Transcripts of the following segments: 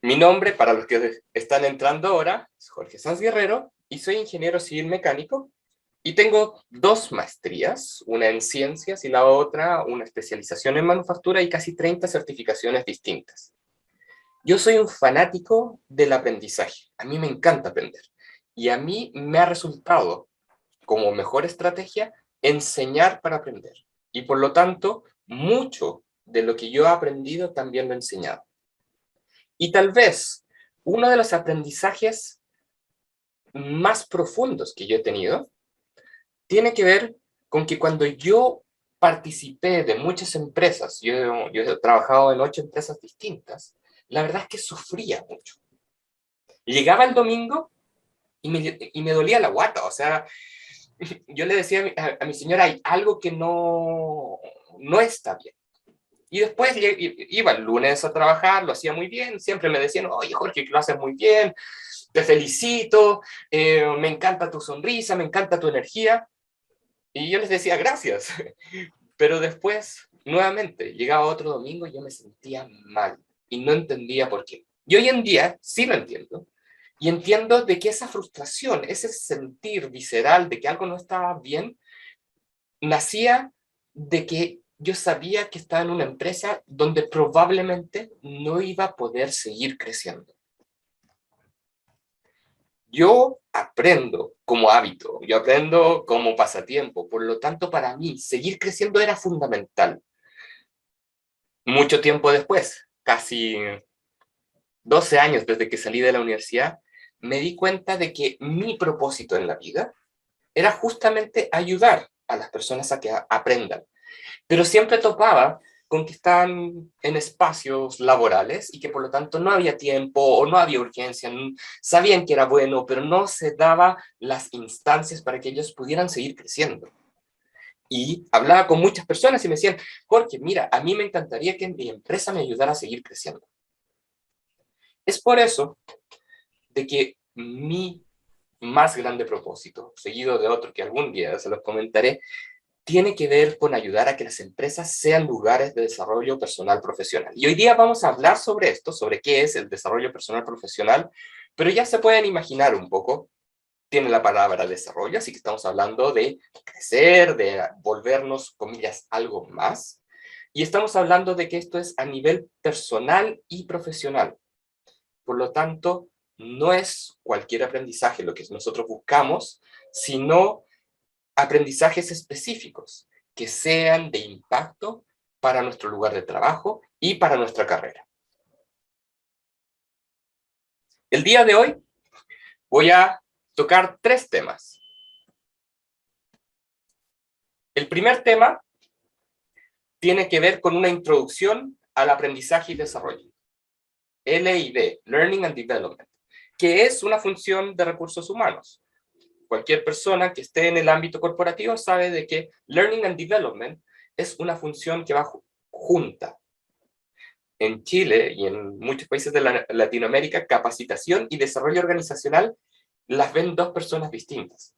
Mi nombre, para los que están entrando ahora, es Jorge Sanz Guerrero y soy ingeniero civil mecánico y tengo dos maestrías, una en ciencias y la otra una especialización en manufactura y casi 30 certificaciones distintas. Yo soy un fanático del aprendizaje, a mí me encanta aprender y a mí me ha resultado como mejor estrategia enseñar para aprender y por lo tanto mucho de lo que yo he aprendido también lo he enseñado. Y tal vez uno de los aprendizajes más profundos que yo he tenido tiene que ver con que cuando yo participé de muchas empresas, yo he trabajado en 8 empresas distintas, la verdad es que sufría mucho. Llegaba el domingo y me dolía la guata, o sea, yo le decía a mi señora, hay algo que no está bien. Y después iba el lunes a trabajar, lo hacía muy bien, siempre me decían, oye Jorge, que lo haces muy bien, te felicito, me encanta tu sonrisa, me encanta tu energía. Y yo les decía gracias. Pero después, nuevamente, llegaba otro domingo y yo me sentía mal y no entendía por qué. Y hoy en día sí lo entiendo. Y entiendo de que esa frustración, ese sentir visceral de que algo no estaba bien, nacía de que yo sabía que estaba en una empresa donde probablemente no iba a poder seguir creciendo. Yo aprendo como hábito, yo aprendo como pasatiempo, por lo tanto para mí seguir creciendo era fundamental. Mucho tiempo después, casi 12 años desde que salí de la universidad, me di cuenta de que mi propósito en la vida era justamente ayudar a las personas a que aprendan. Pero siempre topaba con que estaban en espacios laborales y que por lo tanto no había tiempo o no había urgencia, sabían que era bueno, pero no se daba las instancias para que ellos pudieran seguir creciendo. Y hablaba con muchas personas y me decían, Jorge, mira, a mí me encantaría que mi empresa me ayudara a seguir creciendo. Es por eso de que mi más grande propósito, seguido de otro que algún día se los comentaré, tiene que ver con ayudar a que las empresas sean lugares de desarrollo personal profesional. Y hoy día vamos a hablar sobre esto, sobre qué es el desarrollo personal profesional, pero ya se pueden imaginar un poco, tiene la palabra desarrollo, así que estamos hablando de crecer, de volvernos, comillas, algo más. Y estamos hablando de que esto es a nivel personal y profesional. Por lo tanto, no es cualquier aprendizaje lo que nosotros buscamos, sino aprendizajes específicos que sean de impacto para nuestro lugar de trabajo y para nuestra carrera. El día de hoy voy a tocar 3 temas. El primer tema tiene que ver con una introducción al aprendizaje y desarrollo. L&D, Learning and Development, que es una función de recursos humanos. Cualquier persona que esté en el ámbito corporativo sabe de que Learning and Development es una función que va junta. En Chile y en muchos países de Latinoamérica, capacitación y desarrollo organizacional las ven dos personas distintas.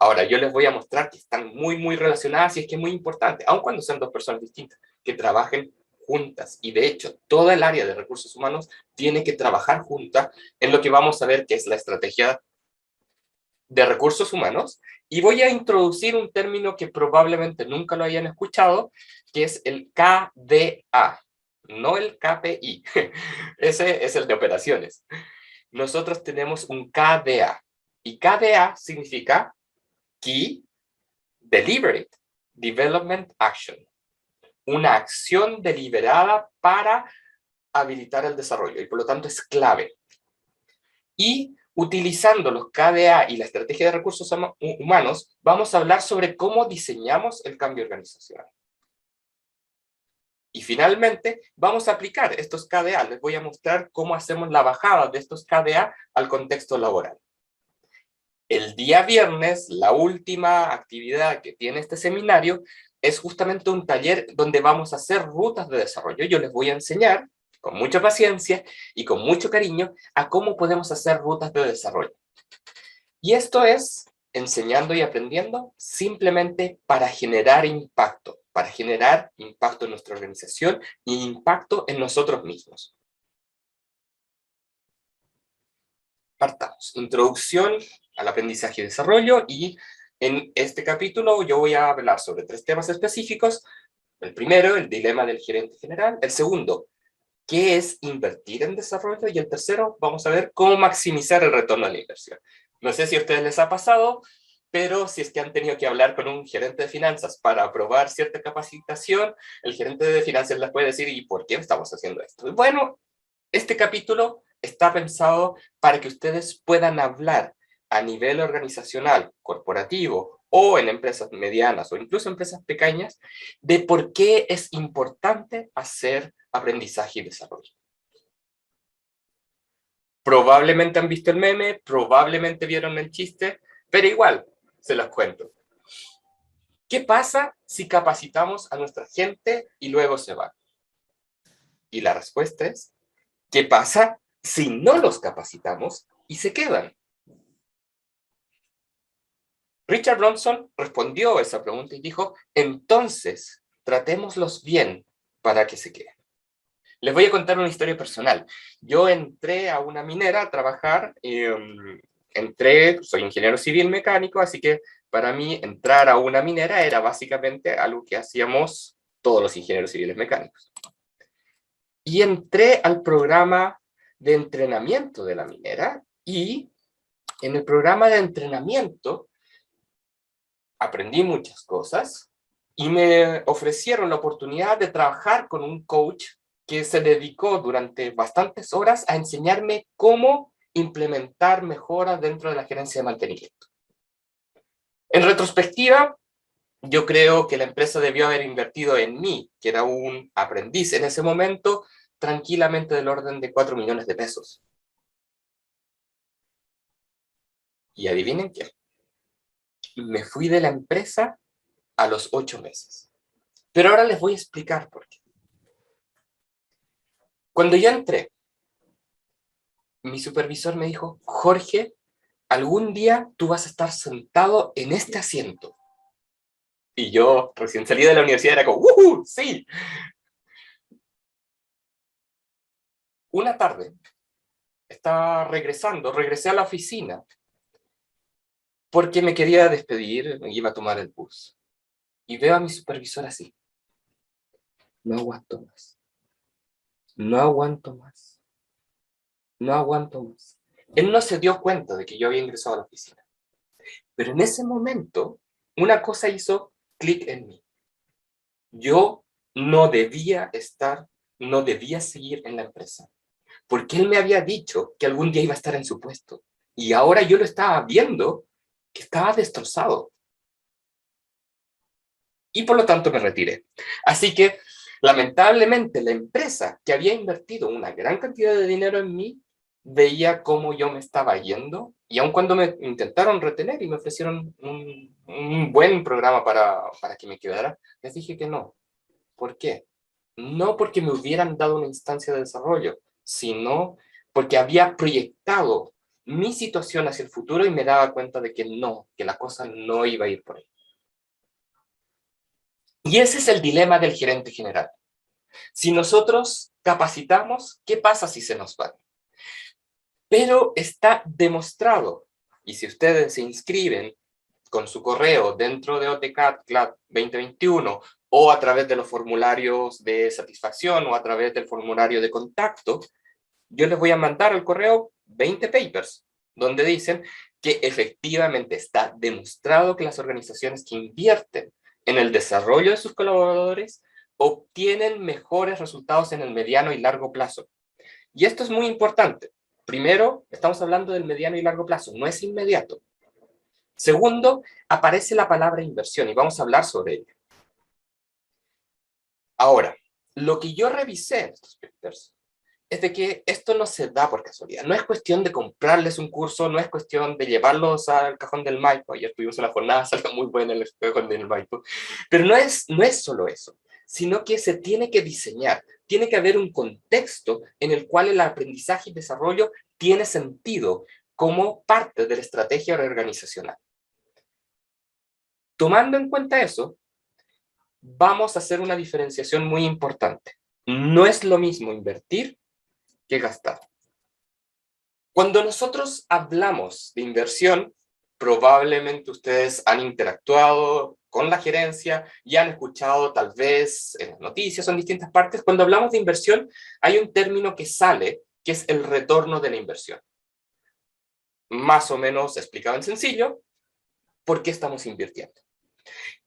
Ahora, yo les voy a mostrar que están muy relacionadas y es que es muy importante, aun cuando sean dos personas distintas, que trabajen juntas. Y de hecho, toda el área de recursos humanos tiene que trabajar juntas en lo que vamos a ver que es la estrategia de recursos humanos. Y voy a introducir un término que probablemente nunca lo hayan escuchado, que es el KDA, no el KPI. Ese es el de operaciones. Nosotros tenemos un KDA. Y KDA significa Key Deliberate Development Action. Una acción deliberada para habilitar el desarrollo y por lo tanto es clave. Y utilizando los KDA y la estrategia de recursos humanos, vamos a hablar sobre cómo diseñamos el cambio organizacional. Y finalmente, vamos a aplicar estos KDA. Les voy a mostrar cómo hacemos la bajada de estos KDA al contexto laboral. El día viernes, la última actividad que tiene este seminario es justamente un taller donde vamos a hacer rutas de desarrollo. Yo les voy a enseñar, con mucha paciencia y con mucho cariño, a cómo podemos hacer rutas de desarrollo. Y esto es enseñando y aprendiendo simplemente para generar impacto en nuestra organización y impacto en nosotros mismos. Partamos. Introducción al aprendizaje y desarrollo, y en este capítulo yo voy a hablar sobre 3 temas específicos. El primero, el dilema del gerente general. El segundo, qué es invertir en desarrollo. Y el tercero, vamos a ver cómo maximizar el retorno a la inversión. No sé si a ustedes les ha pasado, pero si es que han tenido que hablar con un gerente de finanzas para aprobar cierta capacitación, el gerente de finanzas les puede decir, ¿y por qué estamos haciendo esto? Bueno, este capítulo está pensado para que ustedes puedan hablar a nivel organizacional, corporativo, o en empresas medianas o incluso empresas pequeñas, de por qué es importante hacer aprendizaje y desarrollo. Probablemente han visto el meme, probablemente vieron el chiste, pero igual, se los cuento. ¿Qué pasa si capacitamos a nuestra gente y luego se van? Y la respuesta es, ¿qué pasa si no los capacitamos y se quedan? Richard Branson respondió a esa pregunta y dijo, entonces, tratémoslos bien para que se queden. Les voy a contar una historia personal. Yo entré a una minera a trabajar, soy ingeniero civil mecánico, así que para mí entrar a una minera era básicamente algo que hacíamos todos los ingenieros civiles mecánicos. Y entré al programa de entrenamiento de la minera, y en el programa de entrenamiento aprendí muchas cosas y me ofrecieron la oportunidad de trabajar con un coach que se dedicó durante bastantes horas a enseñarme cómo implementar mejoras dentro de la gerencia de mantenimiento. En retrospectiva, yo creo que la empresa debió haber invertido en mí, que era un aprendiz en ese momento, tranquilamente del orden de 4 millones de pesos. Y adivinen qué, me fui de la empresa a los 8 meses. Pero ahora les voy a explicar por qué. Cuando yo entré, mi supervisor me dijo, Jorge, algún día tú vas a estar sentado en este asiento. Y yo, recién salí de la universidad, era como, ¡uhú! ¡Sí! Una tarde, estaba regresé a la oficina, porque me quería despedir, me iba a tomar el bus. Y veo a mi supervisor así. No aguanto más. No aguanto más. No aguanto más. Él no se dio cuenta de que yo había ingresado a la oficina. Pero en ese momento, una cosa hizo clic en mí. Yo no debía seguir en la empresa, porque él me había dicho que algún día iba a estar en su puesto, y ahora yo lo estaba viendo que estaba destrozado, y por lo tanto me retiré. Así que, lamentablemente, la empresa que había invertido una gran cantidad de dinero en mí, veía cómo yo me estaba yendo, y aun cuando me intentaron retener y me ofrecieron un buen programa para que me quedara, les dije que no. ¿Por qué? No porque me hubieran dado una instancia de desarrollo, sino porque había proyectado mi situación hacia el futuro y me daba cuenta de que no, que la cosa no iba a ir por ahí. Y ese es el dilema del gerente general. Si nosotros capacitamos, ¿qué pasa si se nos van? Pero está demostrado, y si ustedes se inscriben con su correo dentro de AutoCAD CLAD 2021 o a través de los formularios de satisfacción o a través del formulario de contacto, yo les voy a mandar al correo 20 papers donde dicen que efectivamente está demostrado que las organizaciones que invierten en el desarrollo de sus colaboradores obtienen mejores resultados en el mediano y largo plazo. Y esto es muy importante. Primero, estamos hablando del mediano y largo plazo, no es inmediato. Segundo, aparece la palabra inversión y vamos a hablar sobre ello. Ahora, lo que yo revisé en estos papers es de que esto no se da por casualidad. No es cuestión de comprarles un curso, no es cuestión de llevarlos al cajón del Maipo. Ayer tuvimos una jornada, salió muy buena el cajón del Maipo. Pero no es solo eso, sino que se tiene que diseñar, tiene que haber un contexto en el cual el aprendizaje y desarrollo tiene sentido como parte de la estrategia organizacional. Tomando en cuenta eso, vamos a hacer una diferenciación muy importante. No es lo mismo invertir que gastar. Cuando nosotros hablamos de inversión, probablemente ustedes han interactuado con la gerencia y han escuchado tal vez en las noticias o en distintas partes. Cuando hablamos de inversión, hay un término que sale, que es el retorno de la inversión. Más o menos explicado en sencillo, ¿por qué estamos invirtiendo?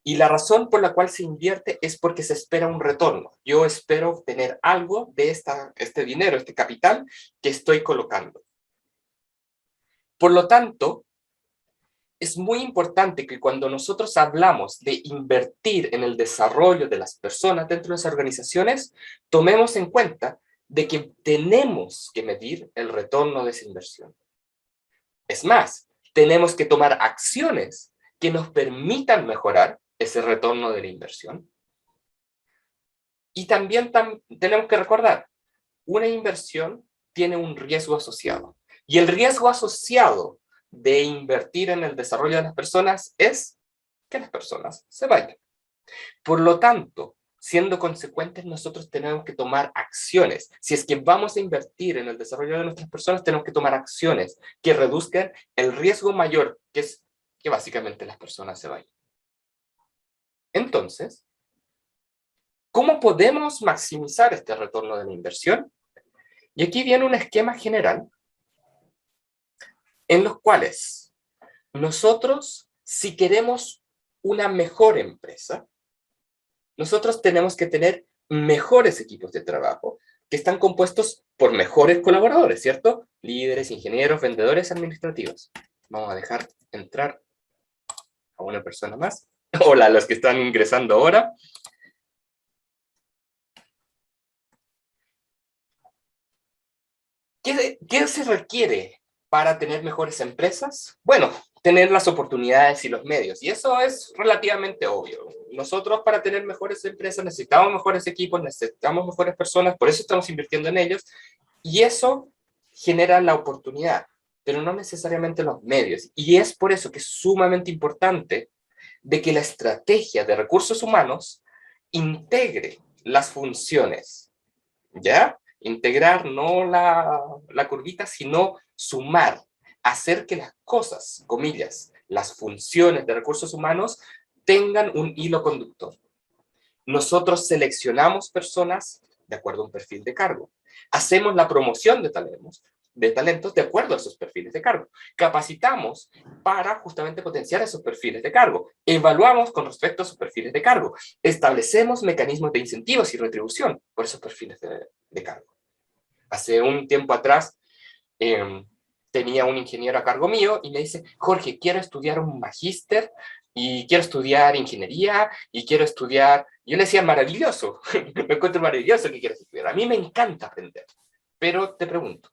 Y la razón por la cual se invierte es porque se espera un retorno. Yo espero obtener algo de este dinero, este capital que estoy colocando. Por lo tanto, es muy importante que cuando nosotros hablamos de invertir en el desarrollo de las personas dentro de las organizaciones, tomemos en cuenta de que tenemos que medir el retorno de esa inversión. Es más, tenemos que tomar acciones que nos permitan mejorar ese retorno de la inversión. Y también tenemos que recordar, una inversión tiene un riesgo asociado. Y el riesgo asociado de invertir en el desarrollo de las personas es que las personas se vayan. Por lo tanto, siendo consecuentes, nosotros tenemos que tomar acciones. Si es que vamos a invertir en el desarrollo de nuestras personas, tenemos que tomar acciones que reduzcan el riesgo mayor, que es que básicamente las personas se vayan. Entonces, ¿cómo podemos maximizar este retorno de la inversión? Y aquí viene un esquema general en los cuales nosotros, si queremos una mejor empresa, nosotros tenemos que tener mejores equipos de trabajo que están compuestos por mejores colaboradores, ¿cierto? Líderes, ingenieros, vendedores, administrativos. Vamos a dejar entrar a una persona más. Hola a los que están ingresando ahora. ¿Qué se requiere para tener mejores empresas? Bueno, tener las oportunidades y los medios. Y eso es relativamente obvio. Nosotros para tener mejores empresas necesitamos mejores equipos, necesitamos mejores personas, por eso estamos invirtiendo en ellos. Y eso genera la oportunidad, pero no necesariamente los medios. Y es por eso que es sumamente importante de que la estrategia de recursos humanos integre las funciones, ¿ya? Integrar no la curvita, sino sumar, hacer que las cosas, comillas, las funciones de recursos humanos tengan un hilo conductor. Nosotros seleccionamos personas de acuerdo a un perfil de cargo. Hacemos la promoción de talentos de acuerdo a esos perfiles de cargo. Capacitamos para justamente potenciar esos perfiles de cargo. Evaluamos con respecto a esos perfiles de cargo. Establecemos mecanismos de incentivos y retribución por esos perfiles de cargo. Hace un tiempo atrás tenía un ingeniero a cargo mío y me dice, Jorge, quiero estudiar un magíster y quiero estudiar ingeniería y quiero estudiar... Yo le decía, maravilloso, me encuentro maravilloso que quieres estudiar. A mí me encanta aprender. Pero te pregunto,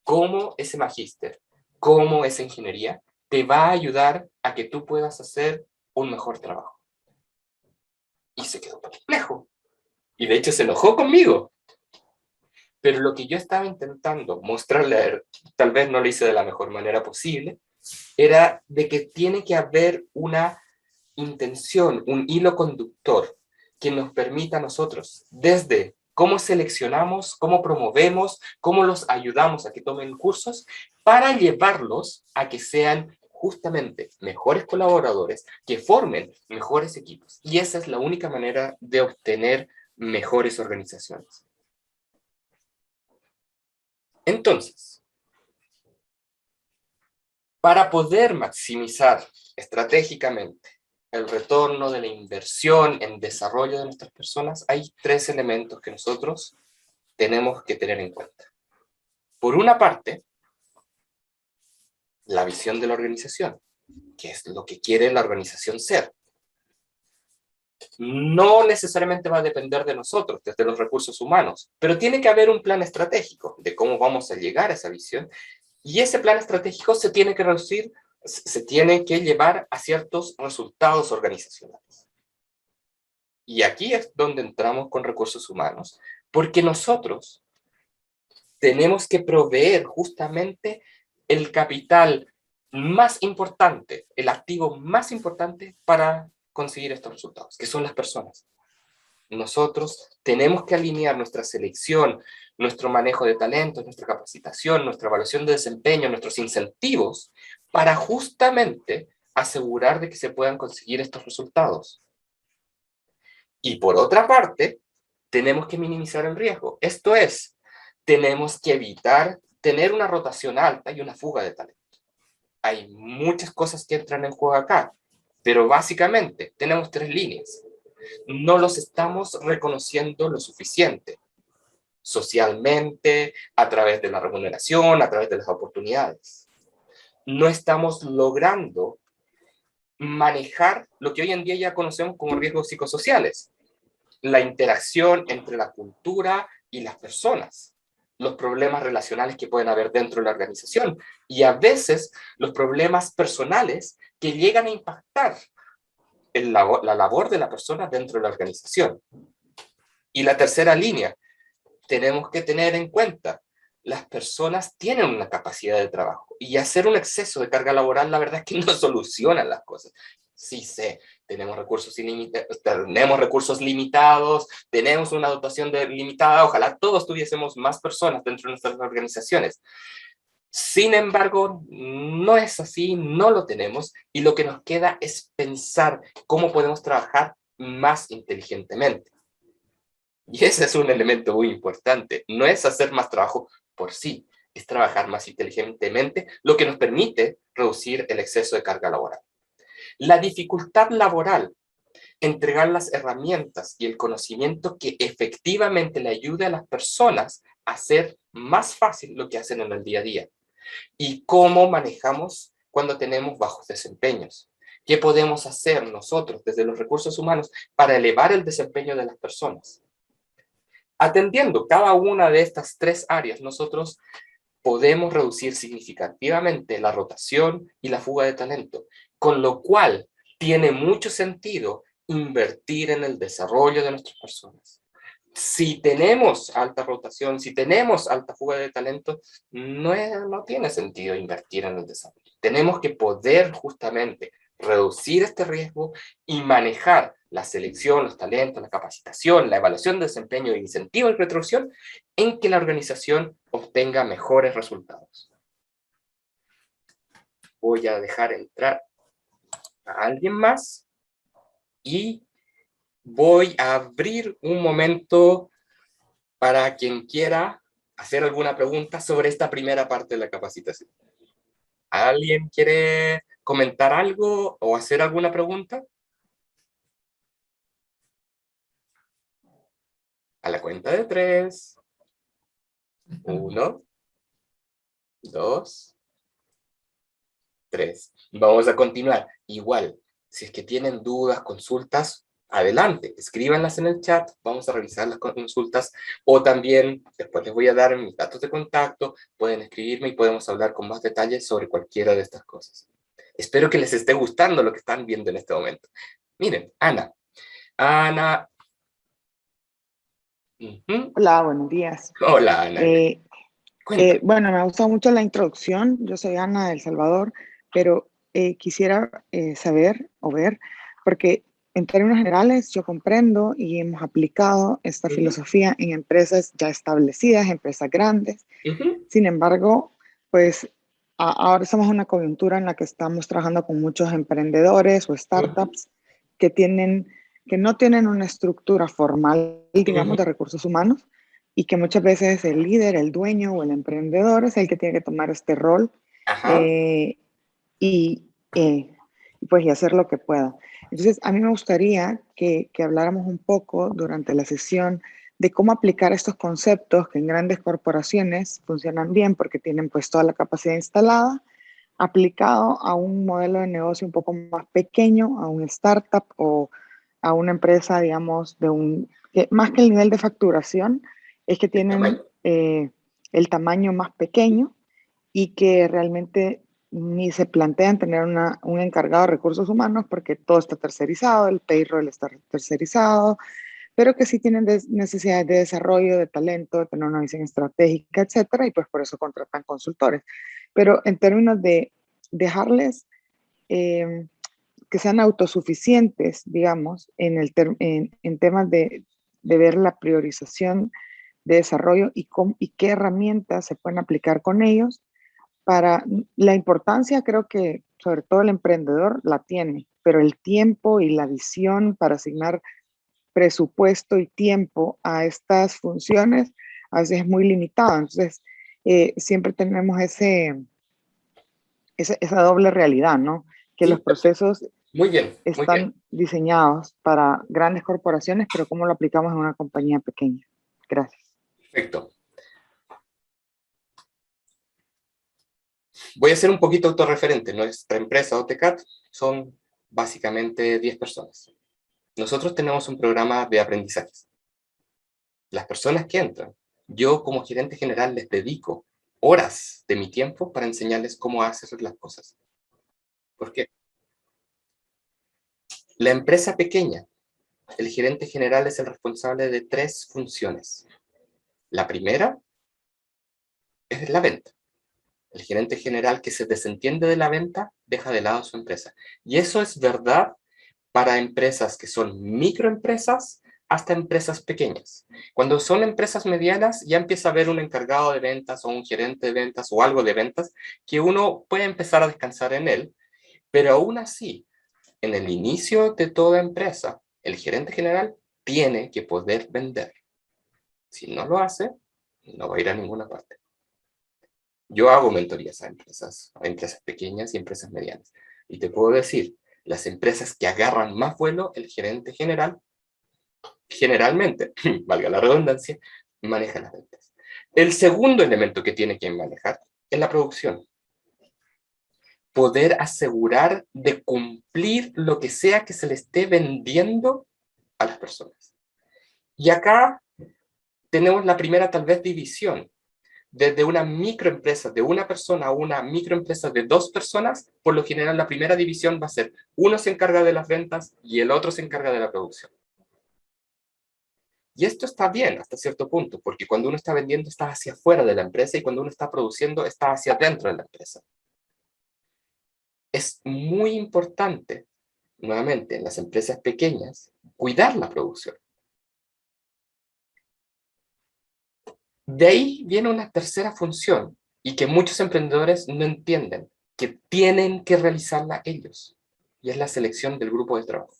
¿cómo ese magíster, cómo esa ingeniería te va a ayudar a que tú puedas hacer un mejor trabajo? Y se quedó perplejo. Y de hecho se enojó conmigo. Pero lo que yo estaba intentando mostrarle a él, tal vez no lo hice de la mejor manera posible, era de que tiene que haber una intención, un hilo conductor que nos permita a nosotros, desde cómo seleccionamos, cómo promovemos, cómo los ayudamos a que tomen cursos, para llevarlos a que sean justamente mejores colaboradores, que formen mejores equipos. Y esa es la única manera de obtener mejores organizaciones. Entonces, para poder maximizar estratégicamente el retorno de la inversión en desarrollo de nuestras personas, hay 3 elementos que nosotros tenemos que tener en cuenta. Por una parte, la visión de la organización, que es lo que quiere la organización ser. No necesariamente va a depender de nosotros, desde los recursos humanos, pero tiene que haber un plan estratégico de cómo vamos a llegar a esa visión, y ese plan estratégico se tiene que reducir, se tiene que llevar a ciertos resultados organizacionales. Y aquí es donde entramos con recursos humanos, porque nosotros tenemos que proveer justamente el capital más importante, el activo más importante para conseguir estos resultados, que son las personas. nosotros tenemos que alinear nuestra selección, nuestro manejo de talentos, nuestra capacitación, nuestra evaluación de desempeño, nuestros incentivos, para justamente asegurar de que se puedan conseguir estos resultados. Y por otra parte, tenemos que minimizar el riesgo. Esto es, tenemos que evitar tener una rotación alta y una fuga de talento. Hay muchas cosas que entran en juego acá, pero básicamente tenemos tres líneas. No los estamos reconociendo lo suficiente, socialmente, a través de la remuneración, a través de las oportunidades. No estamos logrando manejar lo que hoy en día ya conocemos como riesgos psicosociales, la interacción entre la cultura y las personas, los problemas relacionales que pueden haber dentro de la organización y a veces los problemas personales que llegan a impactar la labor de la persona dentro de la organización. Y la tercera línea, tenemos que tener en cuenta, las personas tienen una capacidad de trabajo y hacer un exceso de carga laboral, la verdad es que no soluciona las cosas. Sí sé, tenemos recursos limitados, tenemos una dotación limitada, ojalá todos tuviésemos más personas dentro de nuestras organizaciones. Sin embargo, no es así, no lo tenemos, y lo que nos queda es pensar cómo podemos trabajar más inteligentemente. Y ese es un elemento muy importante. No es hacer más trabajo por sí, es trabajar más inteligentemente, lo que nos permite reducir el exceso de carga laboral. La dificultad laboral, entregar las herramientas y el conocimiento que efectivamente le ayude a las personas a hacer más fácil lo que hacen en el día a día. Y cómo manejamos cuando tenemos bajos desempeños. ¿Qué podemos hacer nosotros desde los recursos humanos para elevar el desempeño de las personas? Atendiendo cada una de estas tres áreas, nosotros podemos reducir significativamente la rotación y la fuga de talento, con lo cual tiene mucho sentido invertir en el desarrollo de nuestras personas. Si tenemos alta rotación, si tenemos alta fuga de talento, no tiene sentido invertir en el desarrollo. Tenemos que poder justamente reducir este riesgo y manejar la selección, los talentos, la capacitación, la evaluación de desempeño, incentivo y retribución en que la organización obtenga mejores resultados. Voy a dejar entrar a alguien más y voy a abrir un momento para quien quiera hacer alguna pregunta sobre esta primera parte de la capacitación. ¿Alguien quiere comentar algo o hacer alguna pregunta? A la cuenta de 3. 1, 2, 3. Vamos a continuar. Igual, si es que tienen dudas, consultas, adelante, escríbanlas en el chat, vamos a revisar las consultas, o también, después les voy a dar mis datos de contacto, pueden escribirme y podemos hablar con más detalles sobre cualquiera de estas cosas. Espero que les esté gustando lo que están viendo en este momento. Miren, Ana. Ana. Hola, buenos días. Hola, Ana. Cuéntame. Bueno, me ha gustado mucho la introducción. Yo soy Ana de El Salvador, pero quisiera saber o ver, porque en términos generales yo comprendo y hemos aplicado esta filosofía en empresas ya establecidas, empresas grandes. Sin embargo, pues ahora estamos en una coyuntura en la que estamos trabajando con muchos emprendedores o startups que no tienen una estructura formal, digamos, de recursos humanos, y que muchas veces el líder, el dueño o el emprendedor es el que tiene que tomar este rol y, pues, y hacer lo que pueda. Entonces, a mí me gustaría que habláramos un poco durante la sesión de cómo aplicar estos conceptos que en grandes corporaciones funcionan bien porque tienen pues toda la capacidad instalada, aplicado a un modelo de negocio un poco más pequeño, a un startup o a una empresa, digamos, más que el nivel de facturación, es que tienen el tamaño más pequeño y que realmente ni se plantean tener un encargado de recursos humanos porque todo está tercerizado, el payroll está tercerizado, pero que sí tienen necesidades de desarrollo, de talento, de tener una visión estratégica, etcétera, y pues por eso contratan consultores. Pero en términos de dejarles que sean autosuficientes, digamos, en temas de ver la priorización de desarrollo y qué herramientas se pueden aplicar con ellos para la importancia. Creo que sobre todo el emprendedor la tiene, pero el tiempo y la visión para asignar presupuesto y tiempo a estas funciones a veces es muy limitado. Entonces, siempre tenemos esa doble realidad, ¿no? Que los Sí, procesos muy bien, muy bien. están diseñados para grandes corporaciones, pero ¿cómo lo aplicamos en una compañía pequeña? Gracias. Perfecto. Voy a ser un poquito autorreferente. Nuestra empresa AutoCAD son básicamente 10 personas. Nosotros tenemos un programa de aprendizajes. Las personas que entran, yo como gerente general les dedico horas de mi tiempo para enseñarles cómo hacer las cosas. ¿Por qué? La empresa pequeña, el gerente general es el responsable de 3 funciones. La primera es la venta. El gerente general que se desentiende de la venta deja de lado su empresa. Y eso es verdad para empresas que son microempresas hasta empresas pequeñas. Cuando son empresas medianas, ya empieza a haber un encargado de ventas o un gerente de ventas o algo de ventas que uno puede empezar a descansar en él, pero aún así, en el inicio de toda empresa, el gerente general tiene que poder vender. Si no lo hace, no va a ir a ninguna parte. Yo hago mentorías a empresas pequeñas y empresas medianas. Y te puedo decir, las empresas que agarran más vuelo, el gerente general, generalmente, valga la redundancia, maneja las ventas. El segundo elemento que tiene que manejar es la producción. Poder asegurar de cumplir lo que sea que se le esté vendiendo a las personas. Y acá tenemos la primera tal vez división. Desde una microempresa de una persona a una microempresa de 2 personas, por lo general la primera división va a ser uno se encarga de las ventas y el otro se encarga de la producción. Y esto está bien hasta cierto punto, porque cuando uno está vendiendo está hacia afuera de la empresa y cuando uno está produciendo está hacia adentro de la empresa. Es muy importante, nuevamente, en las empresas pequeñas, cuidar la producción. De ahí viene una tercera función y que muchos emprendedores no entienden, que tienen que realizarla ellos, y es la selección del grupo de trabajo.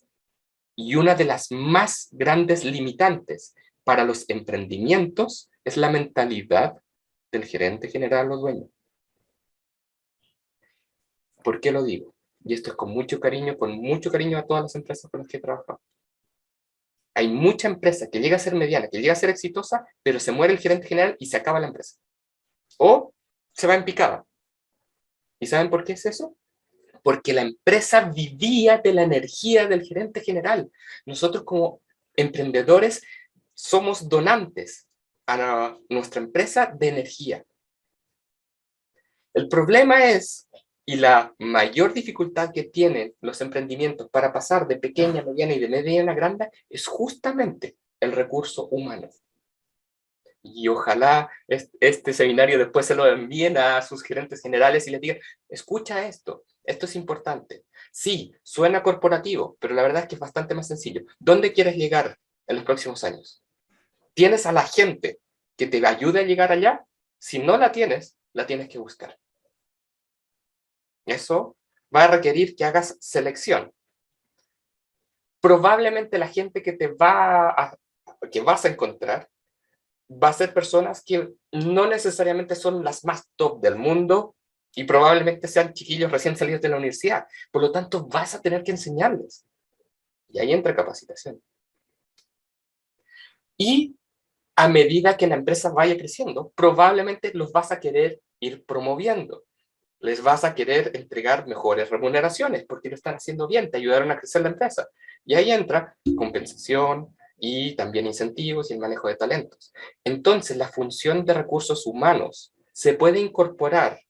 Y una de las más grandes limitantes para los emprendimientos es la mentalidad del gerente general o dueño. ¿Por qué lo digo? Y esto es con mucho cariño a todas las empresas con las que he trabajado. Hay mucha empresa que llega a ser mediana, que llega a ser exitosa, pero se muere el gerente general y se acaba la empresa. O se va en picada. ¿Y saben por qué es eso? Porque la empresa vivía de la energía del gerente general. Nosotros como emprendedores somos donantes a nuestra empresa de energía. El problema es, y la mayor dificultad que tienen los emprendimientos para pasar de pequeña, mediana y de mediana a grande, es justamente el recurso humano. Y ojalá este seminario después se lo envíen a sus gerentes generales y les digan, escucha esto es importante. Sí, suena corporativo, pero la verdad es que es bastante más sencillo. ¿Dónde quieres llegar en los próximos años? ¿Tienes a la gente que te ayude a llegar allá? Si no la tienes que buscar. Eso va a requerir que hagas selección. Probablemente la gente que que vas a encontrar va a ser personas que no necesariamente son las más top del mundo y probablemente sean chiquillos recién salidos de la universidad. Por lo tanto, vas a tener que enseñarles. Y ahí entra capacitación. Y a medida que la empresa vaya creciendo, probablemente los vas a querer ir promoviendo. Les vas a querer entregar mejores remuneraciones porque lo están haciendo bien, te ayudaron a crecer la empresa. Y ahí entra compensación y también incentivos y el manejo de talentos. Entonces, la función de recursos humanos se puede incorporar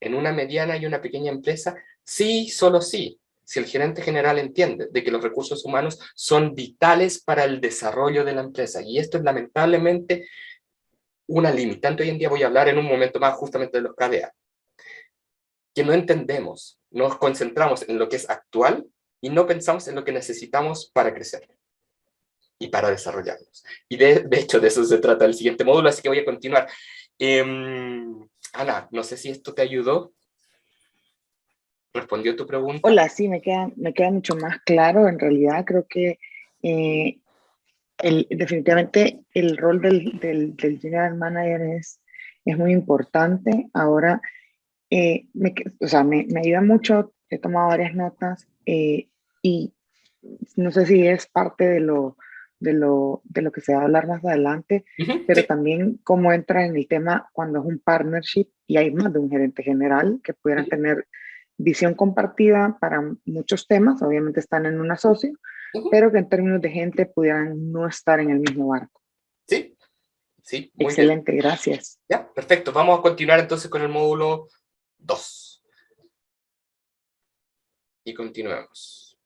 en una mediana y una pequeña empresa, sí, solo sí, si el gerente general entiende de que los recursos humanos son vitales para el desarrollo de la empresa. Y esto es lamentablemente una limitante hoy en día. Voy a hablar en un momento más justamente de los KDA, que no entendemos, nos concentramos en lo que es actual y no pensamos en lo que necesitamos para crecer. y para desarrollarlos. Y de hecho de eso se trata el siguiente módulo, así que voy a continuar. Ana, no sé si esto te ayudó. ¿Respondió tu pregunta? Hola, sí, me queda mucho más claro. En realidad creo que eh, definitivamente el rol del general manager es muy importante. Ahora, o sea, me ayuda mucho, he tomado varias notas y no sé si es parte de lo que se va a hablar más adelante, Ujú, pero sí. también cómo entra en el tema cuando es un partnership y hay más de un gerente general que pudieran Ujú, tener visión compartida para muchos temas, obviamente están en un asocio, ujú, pero que en términos de gente pudieran no estar en el mismo barco. sí, sí, muy bien. Excelente, gracias. Ya, perfecto. Vamos a continuar entonces con el módulo 2. Y continuemos.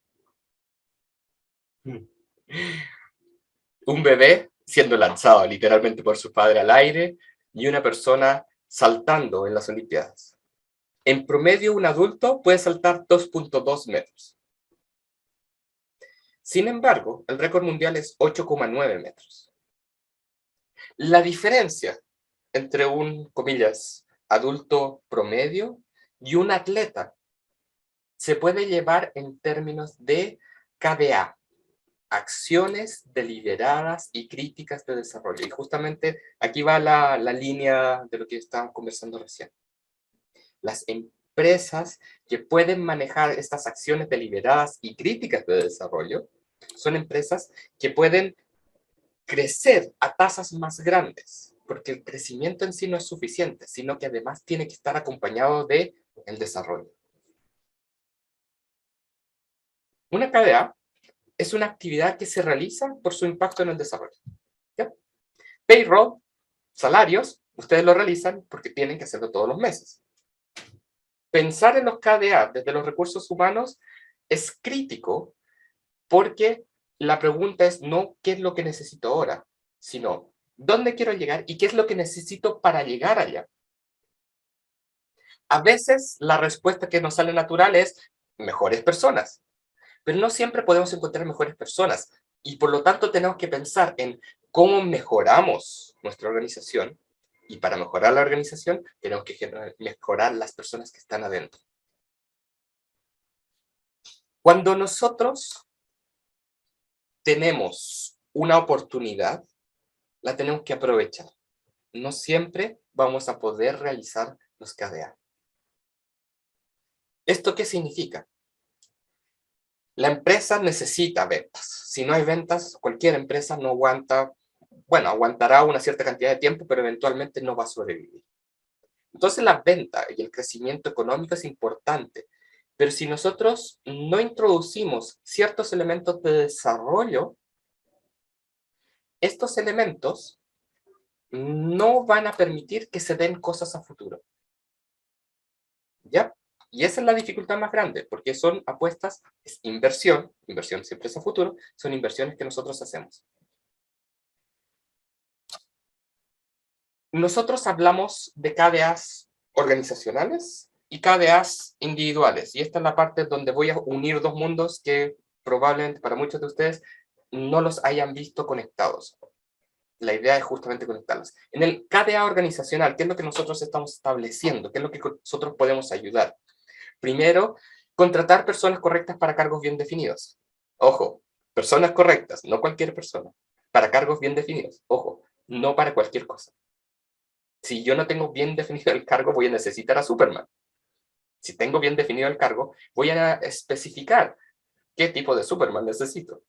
Un bebé siendo lanzado literalmente por su padre al aire y una persona saltando en las Olimpiadas. En promedio, un adulto puede saltar 2.2 metros. Sin embargo, el récord mundial es 8,9 metros. La diferencia entre un, comillas, adulto promedio y un atleta se puede llevar en términos de KDA, acciones deliberadas y críticas de desarrollo. Y justamente aquí va la línea de lo que estábamos conversando recién. Las empresas que pueden manejar estas acciones deliberadas y críticas de desarrollo son empresas que pueden crecer a tasas más grandes, porque el crecimiento en sí no es suficiente, sino que además tiene que estar acompañado de el desarrollo. Una KDA es una actividad que se realiza por su impacto en el desarrollo. ¿Ya? Payroll, salarios, ustedes lo realizan porque tienen que hacerlo todos los meses. Pensar en los KDA desde los recursos humanos es crítico porque la pregunta es no qué es lo que necesito ahora, sino dónde quiero llegar y qué es lo que necesito para llegar allá. A veces la respuesta que nos sale natural es mejores personas, pero no siempre podemos encontrar mejores personas y por lo tanto tenemos que pensar en cómo mejoramos nuestra organización y para mejorar la organización tenemos que mejorar las personas que están adentro. Cuando nosotros tenemos una oportunidad, la tenemos que aprovechar. No siempre vamos a poder realizar los KDA. ¿Esto qué significa? La empresa necesita ventas. Si no hay ventas, cualquier empresa no aguanta, bueno, aguantará una cierta cantidad de tiempo, pero eventualmente no va a sobrevivir. Entonces la venta y el crecimiento económico es importante, pero si nosotros no introducimos ciertos elementos de desarrollo, estos elementos no van a permitir que se den cosas a futuro. ¿Ya? Y esa es la dificultad más grande, porque son apuestas, es inversión, inversión siempre es a futuro, son inversiones que nosotros hacemos. Nosotros hablamos de KDAs organizacionales y KDAs individuales, y esta es la parte donde voy a unir dos mundos que probablemente para muchos de ustedes no los hayan visto conectados. La idea es justamente conectarlos. En el KDA organizacional, ¿qué es lo que nosotros estamos estableciendo? ¿Qué es lo que nosotros podemos ayudar? Primero, contratar personas correctas para cargos bien definidos. Ojo, personas correctas, no cualquier persona. Para cargos bien definidos. Ojo, no para cualquier cosa. Si yo no tengo bien definido el cargo, voy a necesitar a Superman. Si tengo bien definido el cargo, voy a especificar qué tipo de Superman necesito.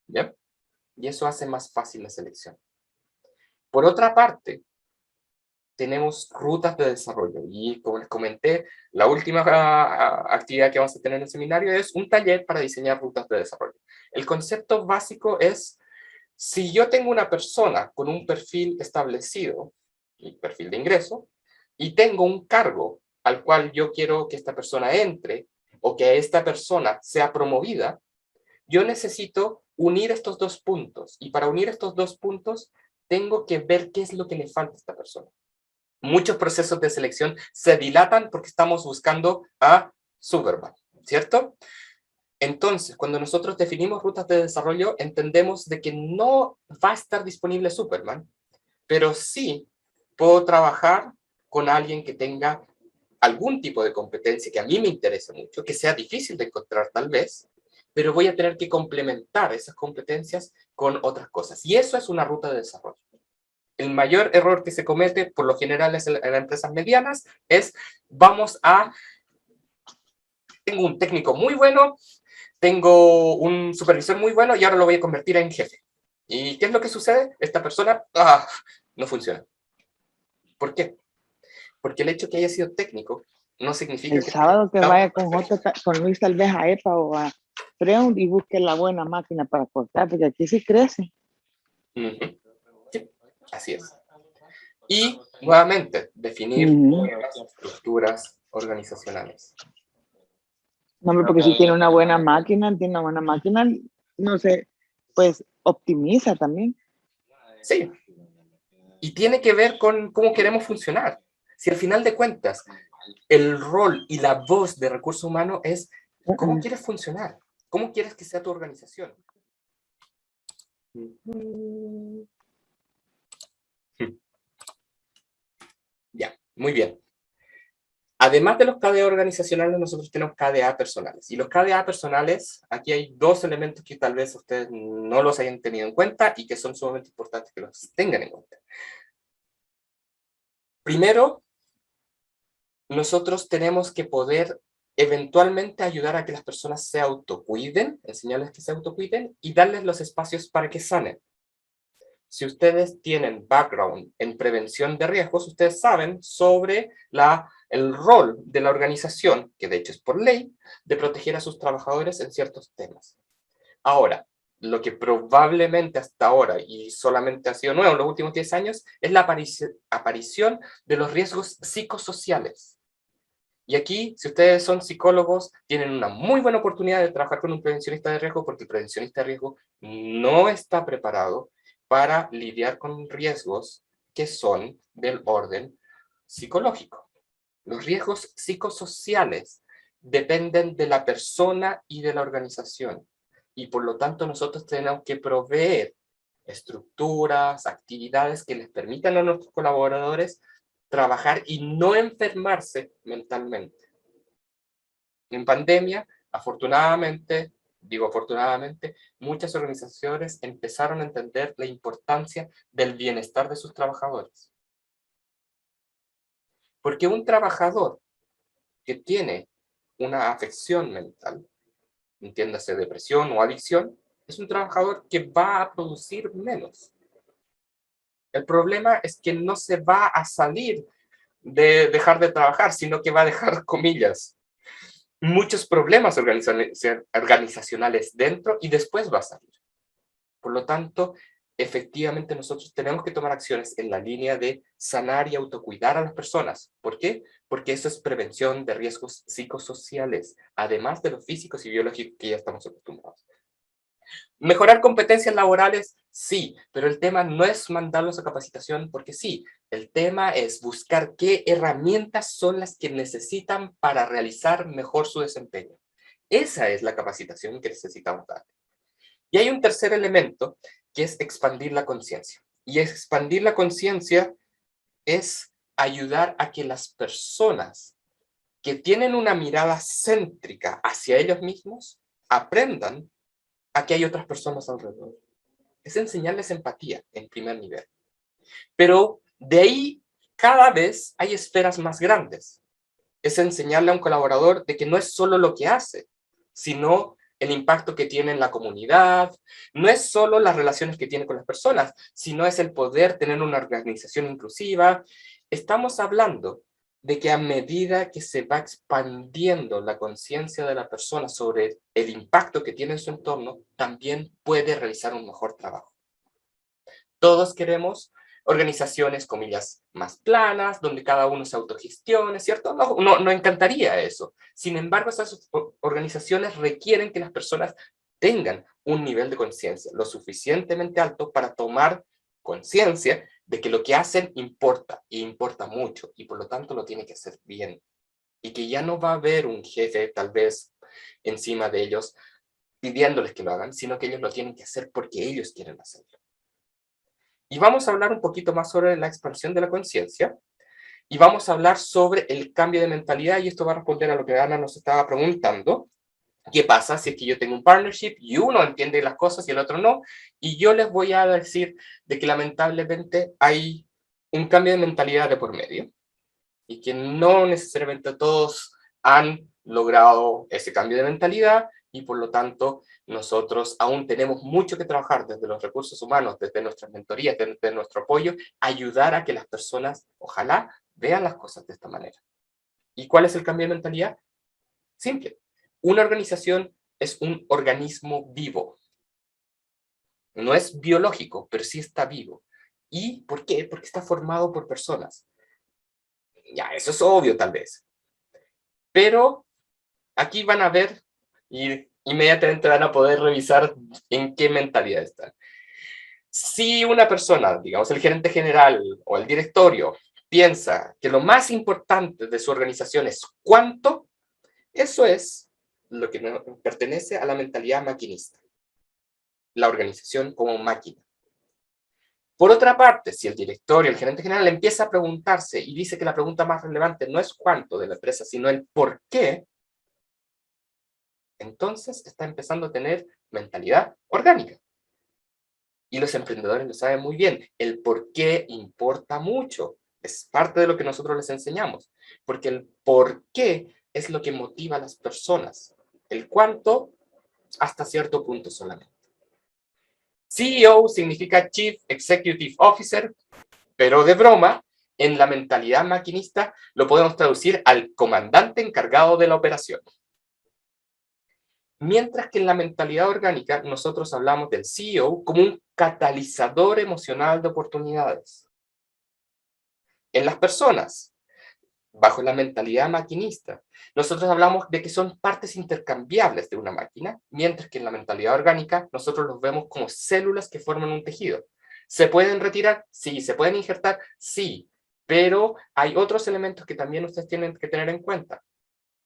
¿Ya? Y eso hace más fácil la selección. Por otra parte, tenemos rutas de desarrollo. Y como les comenté, la última actividad que vamos a tener en el seminario es un taller para diseñar rutas de desarrollo. El concepto básico es, si yo tengo una persona con un perfil establecido, y perfil de ingreso, y tengo un cargo al cual yo quiero que esta persona entre, o que esta persona sea promovida, yo necesito unir estos dos puntos. Y para unir estos dos puntos, tengo que ver qué es lo que le falta a esta persona. Muchos procesos de selección se dilatan porque estamos buscando a Superman, ¿cierto? Entonces, cuando nosotros definimos rutas de desarrollo, entendemos de que no va a estar disponible Superman, pero sí puedo trabajar con alguien que tenga algún tipo de competencia que a mí me interesa mucho, que sea difícil de encontrar tal vez, pero voy a tener que complementar esas competencias con otras cosas. Y eso es una ruta de desarrollo. El mayor error que se comete, por lo general, en las empresas medianas, es tengo un técnico muy bueno, tengo un supervisor muy bueno y ahora lo voy a convertir en jefe. ¿Y qué es lo que sucede? Esta persona no funciona. ¿Por qué? Porque el hecho que haya sido técnico no significa El que esté sábado que capacitado vaya para con, ser jefe. con Luis tal vez a EPA o a Freund y busque la buena máquina para cortar, porque aquí sí crece. Ujú. Sí, así es. Y nuevamente, definir Ujú. nuevas estructuras organizacionales. No, hombre, porque si tiene una buena máquina, no sé, pues optimiza también. Sí, y tiene que ver con cómo queremos funcionar. Si al final de cuentas el rol y la voz de recursos humanos es cómo quieres funcionar, cómo quieres que sea tu organización. Ya, muy bien. Además de los KDA organizacionales, nosotros tenemos KDA personales. Y los KDA personales, aquí hay dos elementos que tal vez ustedes no los hayan tenido en cuenta y que son sumamente importantes que los tengan en cuenta. Primero, nosotros tenemos que poder eventualmente ayudar a que las personas se autocuiden, enseñarles que se autocuiden y darles los espacios para que sanen. Si ustedes tienen background en prevención de riesgos, ustedes saben sobre el rol de la organización, que de hecho es por ley, de proteger a sus trabajadores en ciertos temas. Ahora, lo que probablemente hasta ahora, y solamente ha sido nuevo en los últimos 10 años, es la aparición de los riesgos psicosociales. Y aquí, si ustedes son psicólogos, tienen una muy buena oportunidad de trabajar con un prevencionista de riesgo, porque el prevencionista de riesgo no está preparado para lidiar con riesgos que son del orden psicológico. Los riesgos psicosociales dependen de la persona y de la organización. Y por lo tanto, nosotros tenemos que proveer estructuras, actividades que les permitan a nuestros colaboradores trabajar y no enfermarse mentalmente. En pandemia, afortunadamente, digo afortunadamente, muchas organizaciones empezaron a entender la importancia del bienestar de sus trabajadores. Porque un trabajador que tiene una afección mental, entiéndase depresión o adicción, es un trabajador que va a producir menos. El problema es que no se va a salir de dejar de trabajar, sino que va a dejar, comillas, muchos problemas organizacionales dentro y después va a salir. Por lo tanto, efectivamente nosotros tenemos que tomar acciones en la línea de sanar y autocuidar a las personas. ¿Por qué? Porque eso es prevención de riesgos psicosociales, además de los físicos y biológicos que ya estamos acostumbrados. Mejorar competencias laborales, sí, pero el tema no es mandarlos a capacitación porque sí, el tema es buscar qué herramientas son las que necesitan para realizar mejor su desempeño. Esa es la capacitación que necesitamos dar. Y hay un tercer elemento que es expandir la conciencia. Y expandir la conciencia es ayudar a que las personas que tienen una mirada céntrica hacia ellos mismos aprendan a que hay otras personas alrededor. Es enseñarles empatía en primer nivel. Pero de ahí cada vez hay esferas más grandes. Es enseñarle a un colaborador de que no es solo lo que hace, sino el impacto que tiene en la comunidad, no es solo las relaciones que tiene con las personas, sino es el poder tener una organización inclusiva. Estamos hablando de que a medida que se va expandiendo la conciencia de la persona sobre el impacto que tiene en su entorno, también puede realizar un mejor trabajo. Todos queremos organizaciones, comillas, más planas, donde cada uno se autogestione, ¿cierto? No encantaría eso. Sin embargo, esas organizaciones requieren que las personas tengan un nivel de conciencia lo suficientemente alto para tomar conciencia de que lo que hacen importa, y importa mucho, y por lo tanto lo tiene que hacer bien. Y que ya no va a haber un jefe, tal vez, encima de ellos, pidiéndoles que lo hagan, sino que ellos lo tienen que hacer porque ellos quieren hacerlo. Y vamos a hablar un poquito más sobre la expansión de la conciencia, y vamos a hablar sobre el cambio de mentalidad, y esto va a responder a lo que Ana nos estaba preguntando. ¿Qué pasa si es que yo tengo un partnership y uno entiende las cosas y el otro no? Y yo les voy a decir de que lamentablemente hay un cambio de mentalidad de por medio, y que no necesariamente todos han logrado ese cambio de mentalidad, y por lo tanto nosotros aún tenemos mucho que trabajar desde los recursos humanos, desde nuestras mentorías, desde nuestro apoyo, ayudar a que las personas, ojalá, vean las cosas de esta manera. ¿Y cuál es el cambio de mentalidad? Simple. Una organización es un organismo vivo. No es biológico, pero sí está vivo. ¿Y por qué? Porque está formado por personas. Ya, eso es obvio tal vez. Pero aquí van a ver y inmediatamente van a poder revisar en qué mentalidad están. Si una persona, digamos el gerente general o el directorio, piensa que lo más importante de su organización es cuánto, eso es lo que pertenece a la mentalidad maquinista. La organización como máquina. Por otra parte, si el directorio, el gerente general empieza a preguntarse y dice que la pregunta más relevante no es cuánto de la empresa, sino el por qué, entonces está empezando a tener mentalidad orgánica. Y los emprendedores lo saben muy bien. El por qué importa mucho. Es parte de lo que nosotros les enseñamos. Porque el por qué es lo que motiva a las personas. El cuánto, hasta cierto punto solamente. CEO significa Chief Executive Officer, pero de broma, en la mentalidad maquinista lo podemos traducir al comandante encargado de la operación. Mientras que en la mentalidad orgánica nosotros hablamos del CEO como un catalizador emocional de oportunidades. En las personas, bajo la mentalidad maquinista, nosotros hablamos de que son partes intercambiables de una máquina, mientras que en la mentalidad orgánica nosotros los vemos como células que forman un tejido. ¿Se pueden retirar? Sí. ¿Se pueden injertar? Sí. Pero hay otros elementos que también ustedes tienen que tener en cuenta.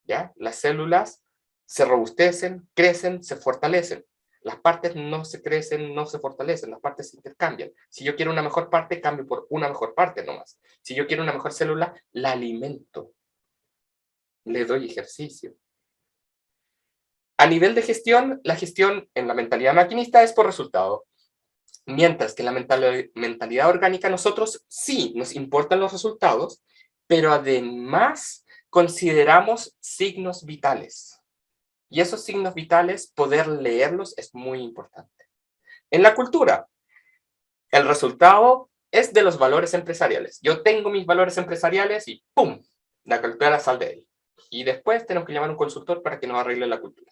¿Ya? Las células se robustecen, crecen, se fortalecen. Las partes no se crecen, no se fortalecen, las partes se intercambian. Si yo quiero una mejor parte, cambio por una mejor parte nomás. Si yo quiero una mejor célula, la alimento, le doy ejercicio. A nivel de gestión, la gestión en la mentalidad maquinista es por resultado. Mientras que en la mentalidad orgánica, nosotros sí nos importan los resultados, pero además consideramos signos vitales. Y esos signos vitales, poder leerlos es muy importante. En la cultura, el resultado es de los valores empresariales. Yo tengo mis valores empresariales y ¡pum! La cultura sale de ahí. Y después tenemos que llamar a un consultor para que nos arregle la cultura.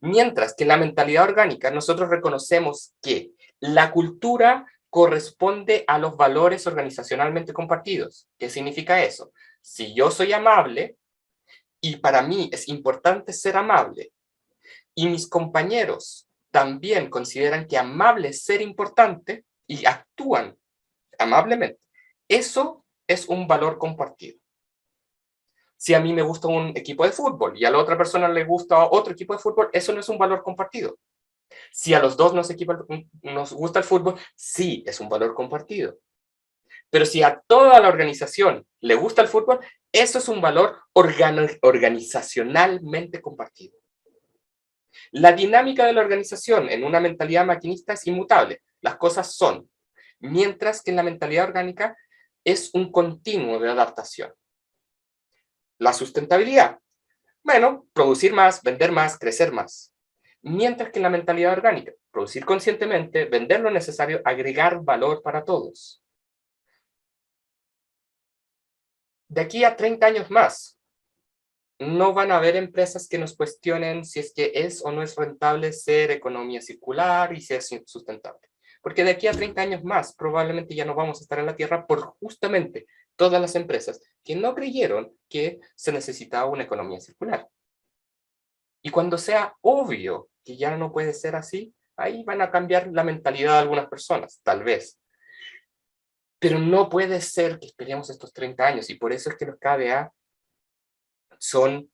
Mientras que en la mentalidad orgánica nosotros reconocemos que la cultura corresponde a los valores organizacionalmente compartidos. ¿Qué significa eso? Si yo soy amable y para mí es importante ser amable, y mis compañeros también consideran que amable es ser importante y actúan amablemente, eso es un valor compartido. Si a mí me gusta un equipo de fútbol y a la otra persona le gusta otro equipo de fútbol, eso no es un valor compartido. Si a los dos nos gusta el fútbol, sí, es un valor compartido. Pero si a toda la organización le gusta el fútbol, eso es un valor organizacionalmente compartido. La dinámica de la organización en una mentalidad maquinista es inmutable. Las cosas son. Mientras que en la mentalidad orgánica es un continuo de adaptación. La sustentabilidad. Bueno, producir más, vender más, crecer más. Mientras que en la mentalidad orgánica, producir conscientemente, vender lo necesario, agregar valor para todos. De aquí a 30 años más, no van a haber empresas que nos cuestionen si es que es o no es rentable ser economía circular y ser sustentable. Porque de aquí a 30 años más, probablemente ya no vamos a estar en la Tierra por justamente todas las empresas que no creyeron que se necesitaba una economía circular. Y cuando sea obvio que ya no puede ser así, ahí van a cambiar la mentalidad de algunas personas, tal vez. Pero no puede ser que esperemos estos 30 años, y por eso es que los KDA son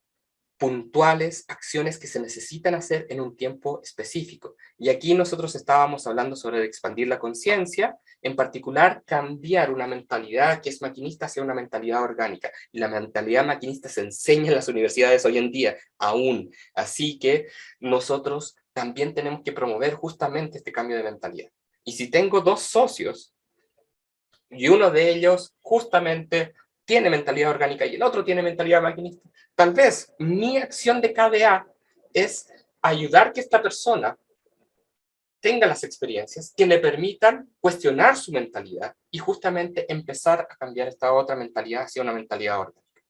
puntuales, acciones que se necesitan hacer en un tiempo específico. Y aquí nosotros estábamos hablando sobre expandir la conciencia, en particular cambiar una mentalidad que es maquinista hacia una mentalidad orgánica. Y la mentalidad maquinista se enseña en las universidades hoy en día, aún. Así que nosotros también tenemos que promover justamente este cambio de mentalidad. Y si tengo dos socios, y uno de ellos justamente tiene mentalidad orgánica y el otro tiene mentalidad maquinista, tal vez mi acción de KDA es ayudar que esta persona tenga las experiencias que le permitan cuestionar su mentalidad y justamente empezar a cambiar esta otra mentalidad hacia una mentalidad orgánica.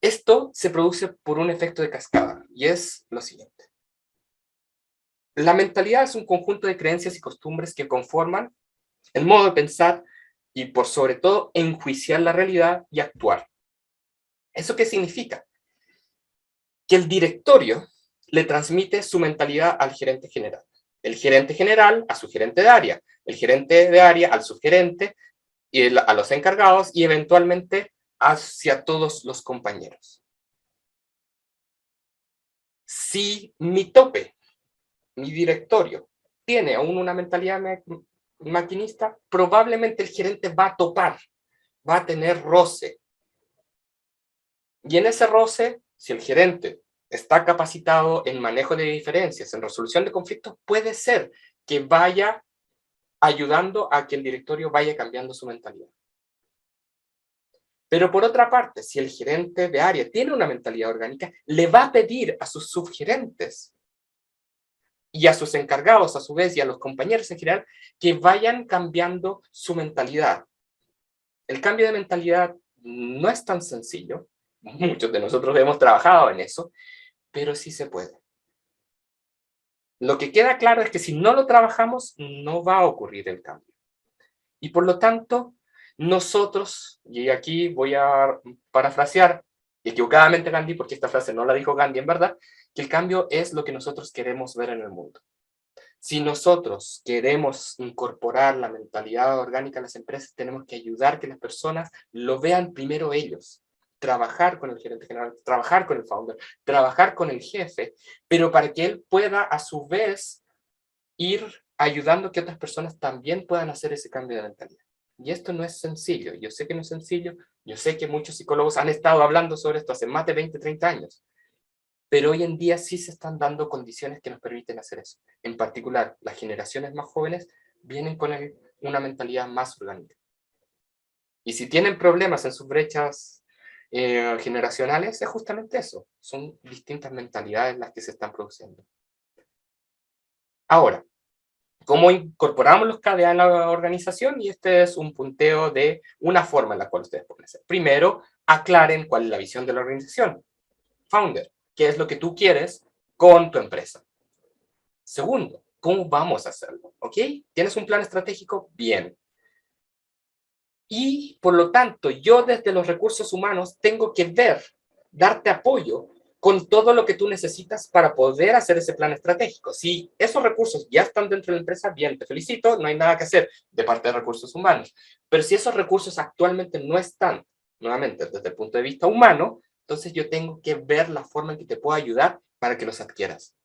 Esto se produce por un efecto de cascada y es lo siguiente. La mentalidad es un conjunto de creencias y costumbres que conforman el modo de pensar y por sobre todo enjuiciar la realidad y actuar. ¿Eso qué significa? Que el directorio le transmite su mentalidad al gerente general, el gerente general a su gerente de área, el gerente de área al subgerente y a los encargados y eventualmente hacia todos los compañeros. Si mi tope, mi directorio, tiene aún una mentalidad maquinista, probablemente el gerente va a topar, va a tener roce. Y en ese roce, si el gerente está capacitado en manejo de diferencias, en resolución de conflictos, puede ser que vaya ayudando a que el directorio vaya cambiando su mentalidad. Pero por otra parte, si el gerente de área tiene una mentalidad orgánica, le va a pedir a sus subgerentes y a sus encargados, a su vez, y a los compañeros en general, que vayan cambiando su mentalidad. El cambio de mentalidad no es tan sencillo. Muchos de nosotros hemos trabajado en eso, pero sí se puede. Lo que queda claro es que si no lo trabajamos, no va a ocurrir el cambio. Y por lo tanto, nosotros, y aquí voy a parafrasear equivocadamente a Gandhi, porque esta frase no la dijo Gandhi en verdad, que el cambio es lo que nosotros queremos ver en el mundo. Si nosotros queremos incorporar la mentalidad orgánica en las empresas, tenemos que ayudar que las personas lo vean primero ellos. Trabajar con el gerente general, trabajar con el founder, trabajar con el jefe, pero para que él pueda a su vez ir ayudando a que otras personas también puedan hacer ese cambio de mentalidad. Y esto no es sencillo. Yo sé que no es sencillo. Yo sé que muchos psicólogos han estado hablando sobre esto hace más de 20, 30 años. Pero hoy en día sí se están dando condiciones que nos permiten hacer eso. En particular, las generaciones más jóvenes vienen con una mentalidad más orgánica. Y si tienen problemas en sus brechas generacionales, es justamente eso. Son distintas mentalidades las que se están produciendo. Ahora, ¿cómo incorporamos los KDA en la organización? Y este es un punteo de una forma en la cual ustedes pueden hacer. Primero, aclaren cuál es la visión de la organización. Founder, ¿qué es lo que tú quieres con tu empresa? Segundo, ¿cómo vamos a hacerlo? ¿Ok? ¿Tienes un plan estratégico? Bien. Y por lo tanto, yo desde los recursos humanos tengo que ver, darte apoyo con todo lo que tú necesitas para poder hacer ese plan estratégico. Si esos recursos ya están dentro de la empresa, bien, te felicito, no hay nada que hacer de parte de recursos humanos. Pero si esos recursos actualmente no están, nuevamente, desde el punto de vista humano, entonces yo tengo que ver la forma en que te puedo ayudar para que los adquieras.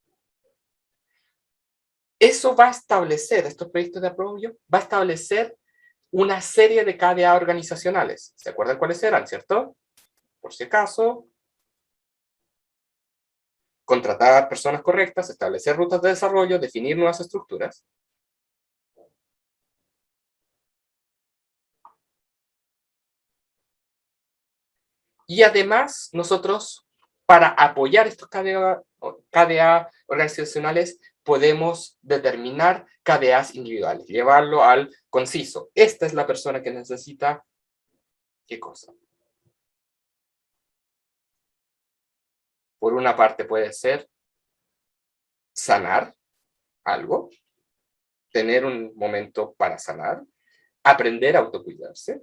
Eso va a establecer, estos proyectos de apoyo, va a establecer una serie de KDA organizacionales. ¿Se acuerdan cuáles eran, cierto? Por si acaso, contratar personas correctas, establecer rutas de desarrollo, definir nuevas estructuras. Y además, nosotros, para apoyar estos KDA organizacionales, podemos determinar KDAs individuales, llevarlo al conciso. Esta es la persona que necesita, ¿qué cosa? Por una parte puede ser sanar algo, tener un momento para sanar, aprender a autocuidarse,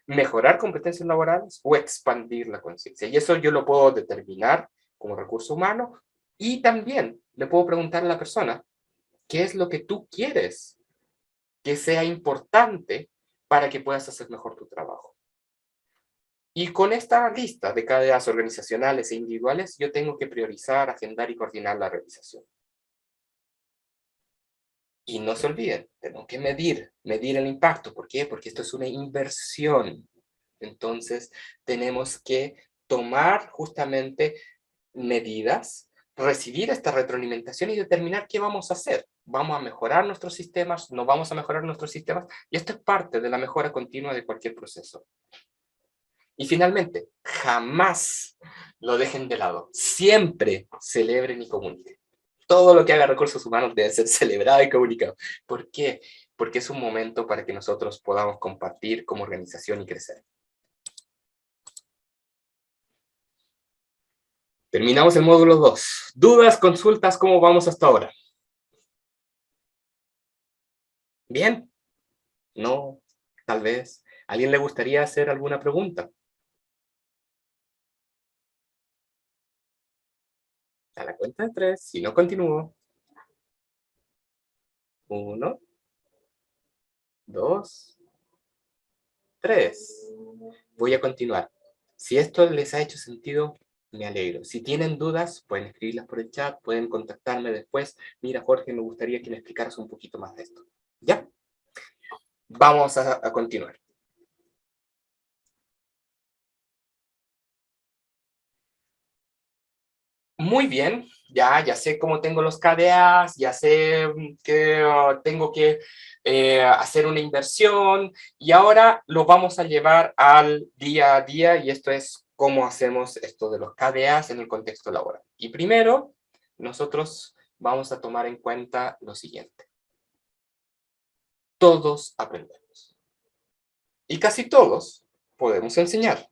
mejorar competencias laborales o expandir la conciencia. Y eso yo lo puedo determinar como recurso humano y también le puedo preguntar a la persona, ¿qué es lo que tú quieres que sea importante para que puedas hacer mejor tu trabajo? Y con esta lista de KDAs organizacionales e individuales, yo tengo que priorizar, agendar y coordinar la realización. Y no se olviden, tenemos que medir el impacto. ¿Por qué? Porque esto es una inversión. Entonces, tenemos que tomar justamente medidas, recibir esta retroalimentación y determinar qué vamos a hacer. ¿Vamos a mejorar nuestros sistemas? ¿No vamos a mejorar nuestros sistemas? Y esto es parte de la mejora continua de cualquier proceso. Y finalmente, jamás lo dejen de lado. Siempre celebren y comuniquen. Todo lo que haga recursos humanos debe ser celebrado y comunicado. ¿Por qué? Porque es un momento para que nosotros podamos compartir como organización y crecer. Terminamos el módulo 2. ¿Dudas, consultas? ¿Cómo vamos hasta ahora? ¿Bien? ¿No? Tal vez. ¿A alguien le gustaría hacer alguna pregunta? A la cuenta de 3, si no continúo. 1, 2, 3. Voy a continuar. Si esto les ha hecho sentido, me alegro. Si tienen dudas, pueden escribirlas por el chat, pueden contactarme después. Mira, Jorge, me gustaría que me explicaras un poquito más de esto. ¿Ya? Vamos a continuar. Muy bien, ya sé cómo tengo los KDAs, ya sé que tengo que hacer una inversión y ahora lo vamos a llevar al día a día y esto es cómo hacemos esto de los KDAs en el contexto laboral. Y primero, nosotros vamos a tomar en cuenta lo siguiente. Todos aprendemos. Y casi todos podemos enseñar.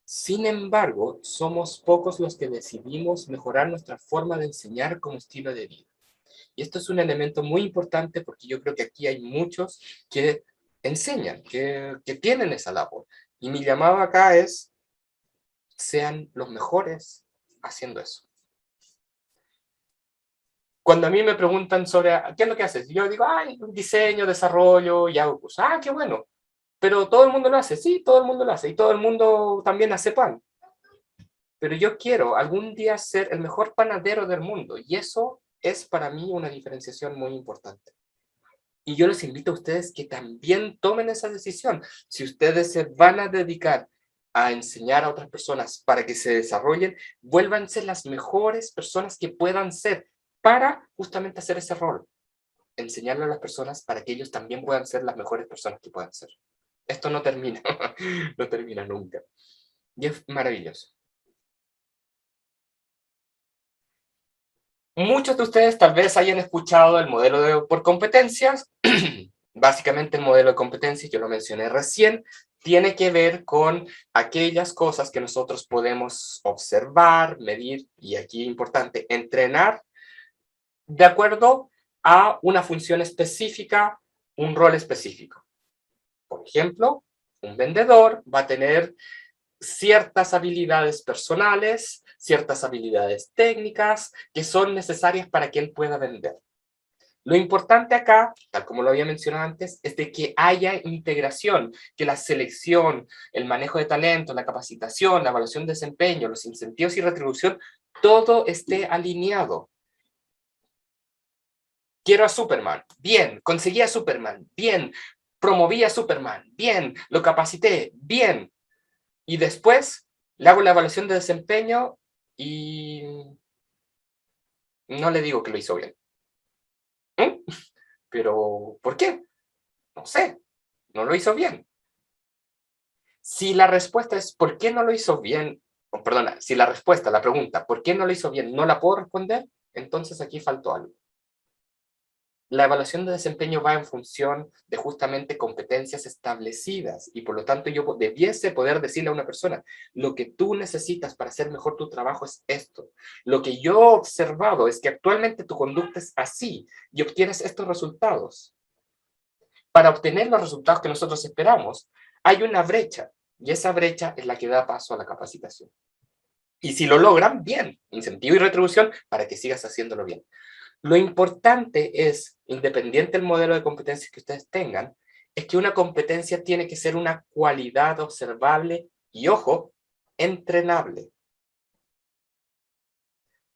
Sin embargo, somos pocos los que decidimos mejorar nuestra forma de enseñar como estilo de vida. Y esto es un elemento muy importante porque yo creo que aquí hay muchos que enseñan, que tienen esa labor. Y mi llamado acá es, sean los mejores haciendo eso. Cuando a mí me preguntan sobre, ¿qué es lo que haces? Yo digo, diseño, desarrollo y hago cosas. Qué bueno. Pero todo el mundo lo hace. Sí, todo el mundo lo hace. Y todo el mundo también hace pan. Pero yo quiero algún día ser el mejor panadero del mundo y eso es para mí una diferenciación muy importante. Y yo les invito a ustedes que también tomen esa decisión. Si ustedes se van a dedicar a enseñar a otras personas para que se desarrollen, vuélvanse las mejores personas que puedan ser para justamente hacer ese rol. Enseñarle a las personas para que ellos también puedan ser las mejores personas que puedan ser. Esto no termina, no termina nunca. Y es maravilloso. Muchos de ustedes tal vez hayan escuchado el modelo por competencias. Básicamente el modelo de competencias, yo lo mencioné recién, tiene que ver con aquellas cosas que nosotros podemos observar, medir, y aquí importante, entrenar de acuerdo a una función específica, un rol específico. Por ejemplo, un vendedor va a tener ciertas habilidades personales, ciertas habilidades técnicas que son necesarias para que él pueda vender. Lo importante acá, tal como lo había mencionado antes, es de que haya integración, que la selección, el manejo de talento, la capacitación, la evaluación de desempeño, los incentivos y retribución, todo esté alineado. Quiero a Superman, bien, conseguí a Superman, bien, promoví a Superman, bien, lo capacité, bien, y después le hago la evaluación de desempeño y no le digo que lo hizo bien. Pero, ¿por qué? No sé, no lo hizo bien. Si la respuesta es ¿por qué no lo hizo bien? O, perdona, si la respuesta, la pregunta ¿por qué no lo hizo bien? No la puedo responder, entonces aquí faltó algo. La evaluación de desempeño va en función de justamente competencias establecidas y por lo tanto yo debiese poder decirle a una persona, lo que tú necesitas para hacer mejor tu trabajo es esto. Lo que yo he observado es que actualmente tu conducta es así y obtienes estos resultados. Para obtener los resultados que nosotros esperamos, hay una brecha y esa brecha es la que da paso a la capacitación. Y si lo logran, bien, incentivo y retribución para que sigas haciéndolo bien. Lo importante es, independiente del modelo de competencias que ustedes tengan, es que una competencia tiene que ser una cualidad observable y, ojo, entrenable.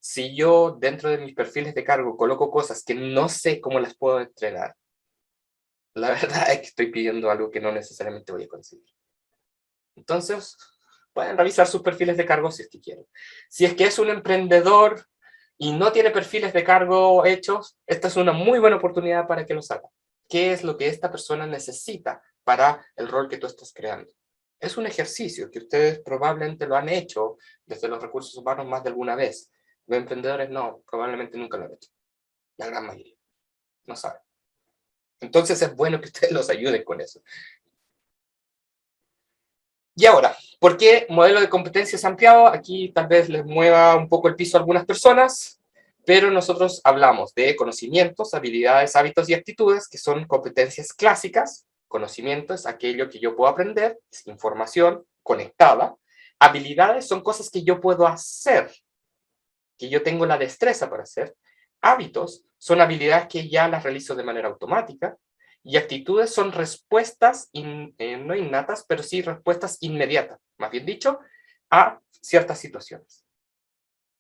Si yo dentro de mis perfiles de cargo coloco cosas que no sé cómo las puedo entrenar, la verdad es que estoy pidiendo algo que no necesariamente voy a conseguir. Entonces, pueden revisar sus perfiles de cargo si es que quieren. Si es que es un emprendedor y no tiene perfiles de cargo hechos, esta es una muy buena oportunidad para que los haga. ¿Qué es lo que esta persona necesita para el rol que tú estás creando? Es un ejercicio que ustedes probablemente lo han hecho desde los recursos humanos más de alguna vez. Los emprendedores no, probablemente nunca lo han hecho. La gran mayoría no saben. Entonces es bueno que ustedes los ayuden con eso. Y ahora, ¿por qué modelo de competencias ampliado? Aquí tal vez les mueva un poco el piso a algunas personas, pero nosotros hablamos de conocimientos, habilidades, hábitos y actitudes, que son competencias clásicas. Conocimiento es aquello que yo puedo aprender, es información conectada. Habilidades son cosas que yo puedo hacer, que yo tengo la destreza para hacer. Hábitos son habilidades que ya las realizo de manera automática. Y actitudes son respuestas, no innatas, pero sí respuestas inmediatas, más bien dicho, a ciertas situaciones.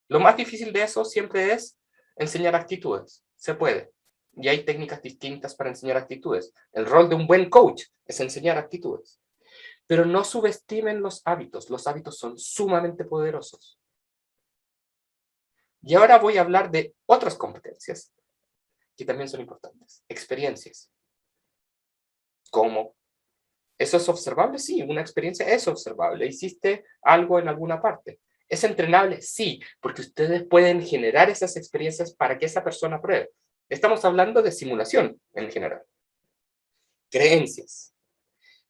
Lo más difícil de eso siempre es enseñar actitudes. Se puede. Y hay técnicas distintas para enseñar actitudes. El rol de un buen coach es enseñar actitudes. Pero no subestimen los hábitos. Los hábitos son sumamente poderosos. Y ahora voy a hablar de otras competencias que también son importantes. Experiencias. ¿Cómo? ¿Eso es observable? Sí, una experiencia es observable. Hiciste algo en alguna parte. ¿Es entrenable? Sí, porque ustedes pueden generar esas experiencias para que esa persona pruebe. Estamos hablando de simulación en general. Creencias.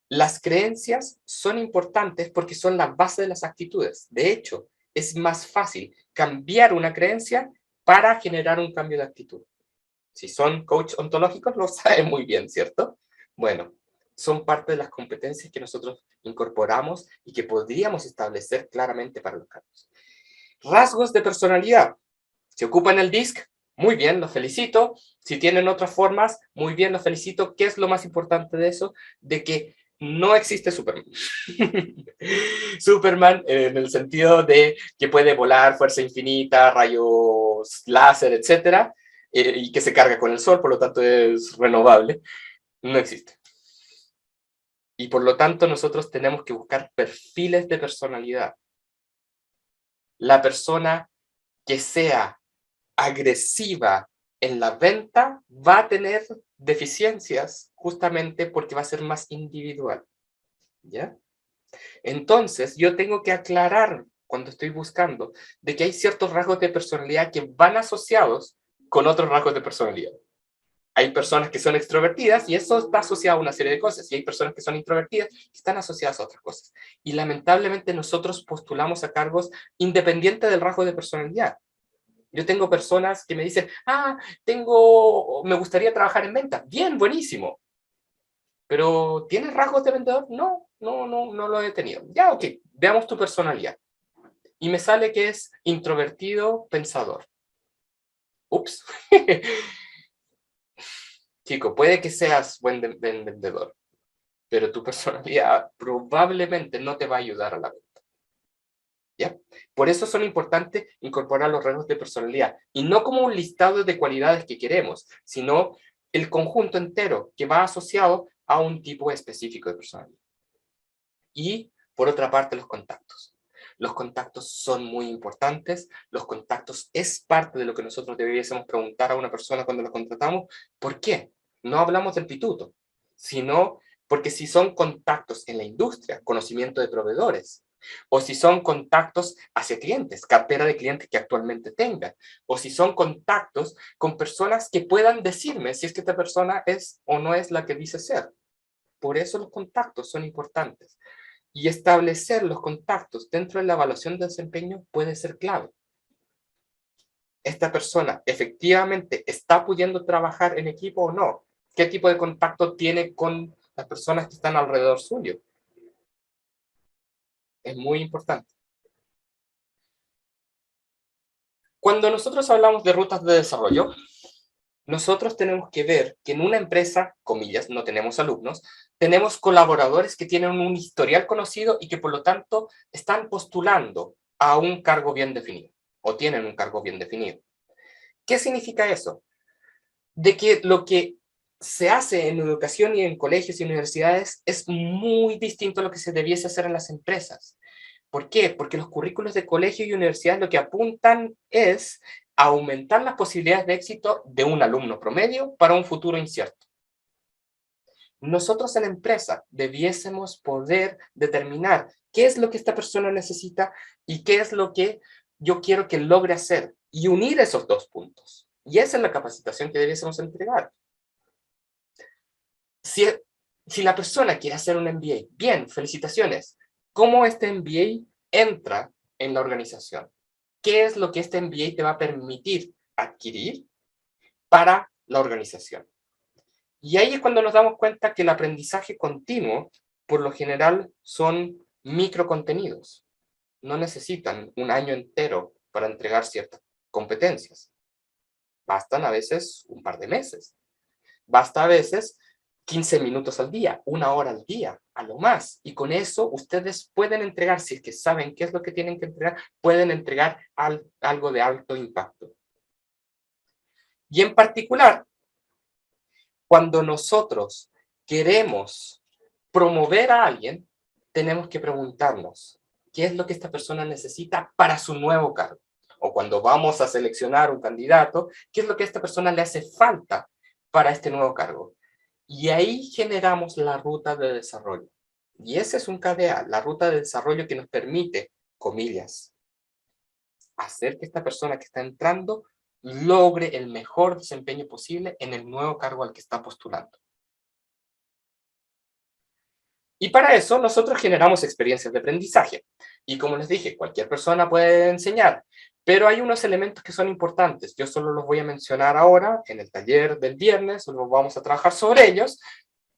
Las creencias son importantes porque son la base de las actitudes. De hecho, es más fácil cambiar una creencia para generar un cambio de actitud. Si son coach ontológicos, lo saben muy bien, ¿cierto? Bueno, son parte de las competencias que nosotros incorporamos y que podríamos establecer claramente para los cambios. Rasgos de personalidad. Si ocupan el DISC, muy bien, los felicito. Si tienen otras formas, muy bien, los felicito. ¿Qué es lo más importante de eso? De que no existe Superman. Superman en el sentido de que puede volar, fuerza infinita, rayos láser, etcétera, y que se carga con el sol, por lo tanto es renovable. No existe. Y por lo tanto nosotros tenemos que buscar perfiles de personalidad. La persona que sea agresiva en la venta va a tener deficiencias justamente porque va a ser más individual. ¿Ya? Entonces, yo tengo que aclarar cuando estoy buscando de que hay ciertos rasgos de personalidad que van asociados con otros rasgos de personalidad. Hay personas que son extrovertidas y eso está asociado a una serie de cosas. Y hay personas que son introvertidas que están asociadas a otras cosas. Y lamentablemente nosotros postulamos a cargos independientes del rasgo de personalidad. Yo tengo personas que me dicen, me gustaría trabajar en ventas. Bien, buenísimo. Pero ¿tienes rasgos de vendedor? No lo he tenido. Ya, ok, veamos tu personalidad. Y me sale que es introvertido, pensador. Ups. Chico, puede que seas buen vendedor, pero tu personalidad probablemente no te va a ayudar a la venta. ¿Ya? Por eso son importantes incorporar los rasgos de personalidad. Y no como un listado de cualidades que queremos, sino el conjunto entero que va asociado a un tipo específico de personalidad. Y, por otra parte, los contactos. Los contactos son muy importantes. Los contactos es parte de lo que nosotros debiésemos preguntar a una persona cuando la contratamos. ¿Por qué? No hablamos del pituto, sino porque si son contactos en la industria, conocimiento de proveedores, o si son contactos hacia clientes, cartera de clientes que actualmente tengan, o si son contactos con personas que puedan decirme si es que esta persona es o no es la que dice ser. Por eso los contactos son importantes. Y establecer los contactos dentro de la evaluación de desempeño puede ser clave. ¿Esta persona efectivamente está pudiendo trabajar en equipo o no? ¿Qué tipo de contacto tiene con las personas que están alrededor suyo? Es muy importante. Cuando nosotros hablamos de rutas de desarrollo, nosotros tenemos que ver que en una empresa, comillas, no tenemos alumnos, tenemos colaboradores que tienen un historial conocido y que por lo tanto están postulando a un cargo bien definido o tienen un cargo bien definido. ¿Qué significa eso? De que lo que se hace en educación y en colegios y universidades es muy distinto a lo que se debiese hacer en las empresas. ¿Por qué? Porque los currículos de colegio y universidad lo que apuntan es aumentar las posibilidades de éxito de un alumno promedio para un futuro incierto. Nosotros en la empresa debiésemos poder determinar qué es lo que esta persona necesita y qué es lo que yo quiero que logre hacer y unir esos dos puntos. Y esa es la capacitación que debiésemos entregar. Si la persona quiere hacer un MBA, bien, felicitaciones. ¿Cómo este MBA entra en la organización? ¿Qué es lo que este MBA te va a permitir adquirir para la organización? Y ahí es cuando nos damos cuenta que el aprendizaje continuo, por lo general, son microcontenidos. No necesitan un año entero para entregar ciertas competencias. Bastan a veces un par de meses. Basta a veces 15 minutos al día, 1 hora al día, a lo más. Y con eso ustedes pueden entregar, si es que saben qué es lo que tienen que entregar, pueden entregar algo de alto impacto. Y en particular, cuando nosotros queremos promover a alguien, tenemos que preguntarnos, ¿qué es lo que esta persona necesita para su nuevo cargo? O cuando vamos a seleccionar un candidato, ¿qué es lo que a esta persona le hace falta para este nuevo cargo? Y ahí generamos la ruta de desarrollo. Y ese es un KDA, la ruta de desarrollo que nos permite, comillas, hacer que esta persona que está entrando logre el mejor desempeño posible en el nuevo cargo al que está postulando. Y para eso nosotros generamos experiencias de aprendizaje. Y como les dije, cualquier persona puede enseñar, pero hay unos elementos que son importantes. Yo solo los voy a mencionar ahora en el taller del viernes, solo vamos a trabajar sobre ellos,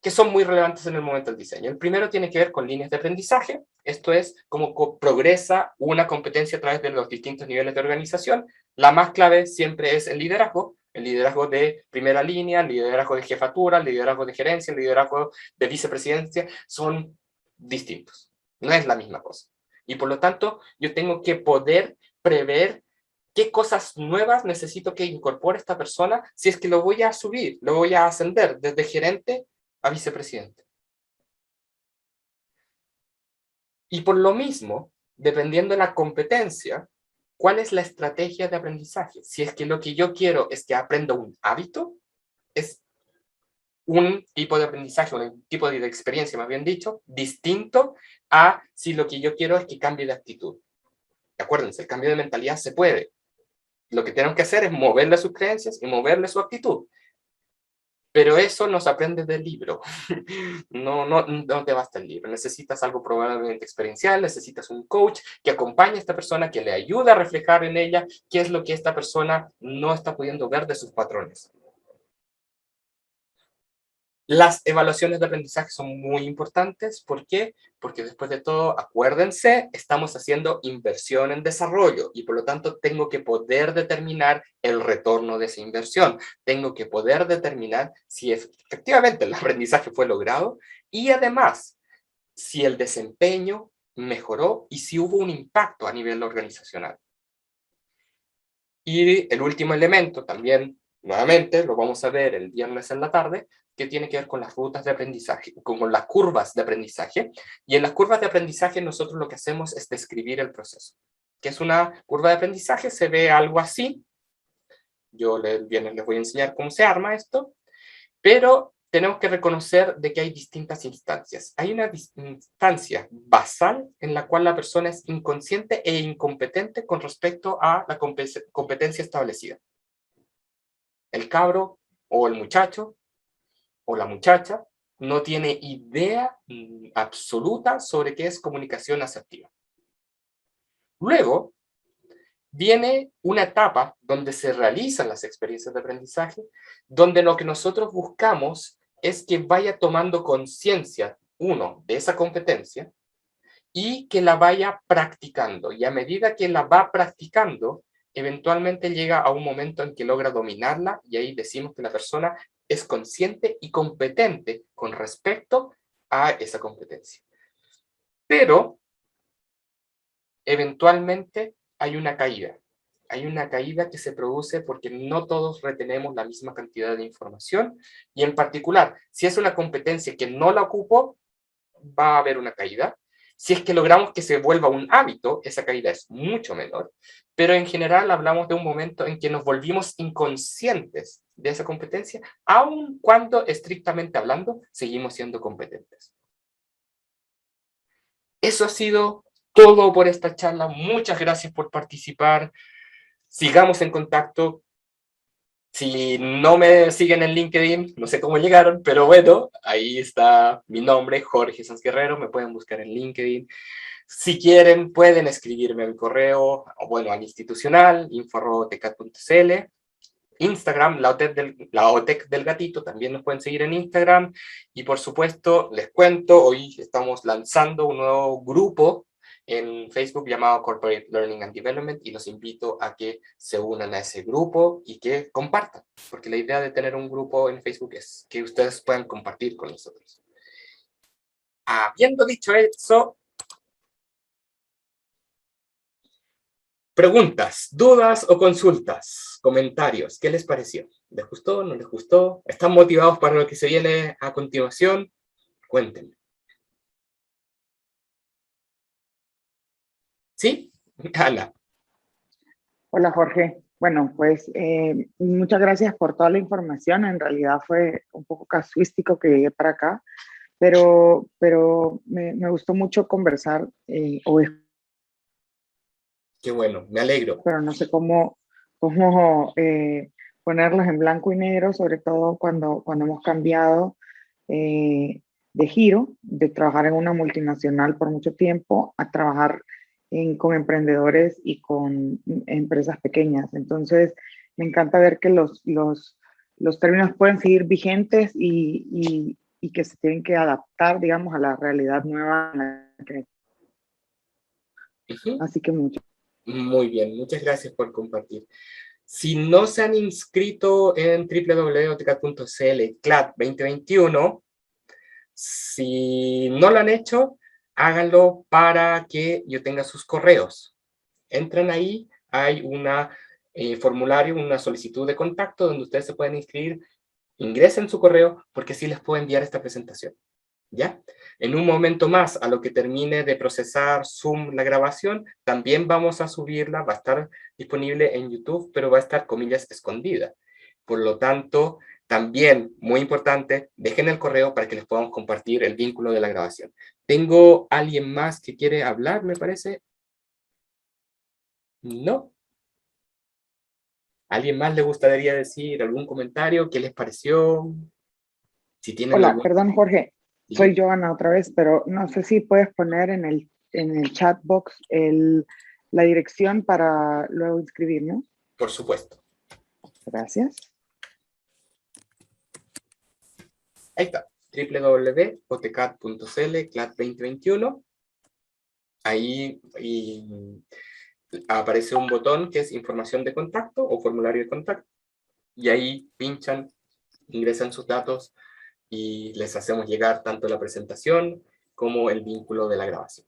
que son muy relevantes en el momento del diseño. El primero tiene que ver con líneas de aprendizaje, esto es cómo progresa una competencia a través de los distintos niveles de organización. La más clave siempre es el liderazgo de primera línea, el liderazgo de jefatura, el liderazgo de gerencia, el liderazgo de vicepresidencia, son distintos, no es la misma cosa. Y por lo tanto, yo tengo que poder prever qué cosas nuevas necesito que incorpore esta persona si es que lo voy a subir, lo voy a ascender desde gerente a vicepresidente. Y por lo mismo, dependiendo de la competencia, ¿cuál es la estrategia de aprendizaje? Si es que lo que yo quiero es que aprenda un hábito, es un tipo de aprendizaje, un tipo de experiencia, más bien dicho, distinto a si lo que yo quiero es que cambie de actitud. Acuérdense, el cambio de mentalidad se puede. Lo que tenemos que hacer es moverle sus creencias y moverle su actitud. Pero eso no se aprende del libro. No te basta el libro. Necesitas algo probablemente experiencial, necesitas un coach que acompañe a esta persona, que le ayude a reflejar en ella qué es lo que esta persona no está pudiendo ver de sus patrones. Las evaluaciones de aprendizaje son muy importantes. ¿Por qué? Porque después de todo, acuérdense, estamos haciendo inversión en desarrollo y por lo tanto tengo que poder determinar el retorno de esa inversión. Tengo que poder determinar si efectivamente el aprendizaje fue logrado y además si el desempeño mejoró y si hubo un impacto a nivel organizacional. Y el último elemento también, nuevamente, lo vamos a ver el viernes en la tarde, que tiene que ver con las rutas de aprendizaje, con las curvas de aprendizaje. Y en las curvas de aprendizaje nosotros lo que hacemos es describir el proceso. ¿Qué es una curva de aprendizaje? Se ve algo así. Yo el viernes les voy a enseñar cómo se arma esto. Pero tenemos que reconocer de que hay distintas instancias. Hay una instancia basal en la cual la persona es inconsciente e incompetente con respecto a la competencia establecida. El cabro o el muchacho o la muchacha no tiene idea absoluta sobre qué es comunicación asertiva. Luego, viene una etapa donde se realizan las experiencias de aprendizaje, donde lo que nosotros buscamos es que vaya tomando conciencia, uno, de esa competencia, y que la vaya practicando. Y a medida que la va practicando, eventualmente llega a un momento en que logra dominarla y ahí decimos que la persona es consciente y competente con respecto a esa competencia. Pero eventualmente hay una caída. Hay una caída que se produce porque no todos retenemos la misma cantidad de información y en particular, si es una competencia que no la ocupo, va a haber una caída. Si es que logramos que se vuelva un hábito, esa caída es mucho menor, pero en general hablamos de un momento en que nos volvimos inconscientes de esa competencia, aun cuando estrictamente hablando seguimos siendo competentes. Eso ha sido todo por esta charla. Muchas gracias por participar. Sigamos en contacto. Si no me siguen en LinkedIn, no sé cómo llegaron, pero bueno, ahí está mi nombre, Jorge Sanz Guerrero, me pueden buscar en LinkedIn. Si quieren, pueden escribirme a mi correo, o bueno, al institucional, info@otecad.cl. Instagram, la OTEC del gatito, también nos pueden seguir en Instagram. Y por supuesto, les cuento, hoy estamos lanzando un nuevo grupo en Facebook llamado Corporate Learning and Development y los invito a que se unan a ese grupo y que compartan, porque la idea de tener un grupo en Facebook es que ustedes puedan compartir con nosotros. Habiendo dicho eso, preguntas, dudas o consultas, comentarios, ¿qué les pareció? ¿Les gustó? ¿No les gustó? ¿Están motivados para lo que se viene a continuación? Cuéntenme. ¿Sí? Ana. Hola Jorge. Bueno, pues muchas gracias por toda la información. En realidad fue un poco casuístico que llegué para acá, pero me gustó mucho conversar hoy, Qué bueno, me alegro. pero no sé cómo ponerlos en blanco y negro, sobre todo cuando hemos cambiado de giro, de trabajar en una multinacional por mucho tiempo a trabajar con emprendedores y con empresas pequeñas. Entonces, me encanta ver que los términos pueden seguir vigentes y que se tienen que adaptar, digamos, a la realidad nueva. Así que mucho. Muy bien, muchas gracias por compartir. Si no se han inscrito en www.otecad.cl CLAD 2021, si no lo han hecho, háganlo para que yo tenga sus correos. Entran ahí, hay un formulario, una solicitud de contacto donde ustedes se pueden inscribir, ingresen su correo porque sí les puedo enviar esta presentación. ¿Ya? En un momento más, a lo que termine de procesar Zoom la grabación, también vamos a subirla, va a estar disponible en YouTube, pero va a estar, comillas, escondida. Por lo tanto, también, muy importante, dejen el correo para que les podamos compartir el vínculo de la grabación. ¿Tengo alguien más que quiere hablar, me parece? ¿No? ¿Alguien más le gustaría decir algún comentario? ¿Qué les pareció? Si tienen Hola, algún... perdón Jorge, soy Sí, Joana otra vez, pero no sé si puedes poner en el chat box la dirección para luego inscribirnos. por supuesto. Gracias. Ahí está, www.otecad.cl, CLAD 2021. Ahí aparece un botón que es información de contacto o formulario de contacto. Y ahí pinchan, ingresan sus datos y les hacemos llegar tanto la presentación como el vínculo de la grabación.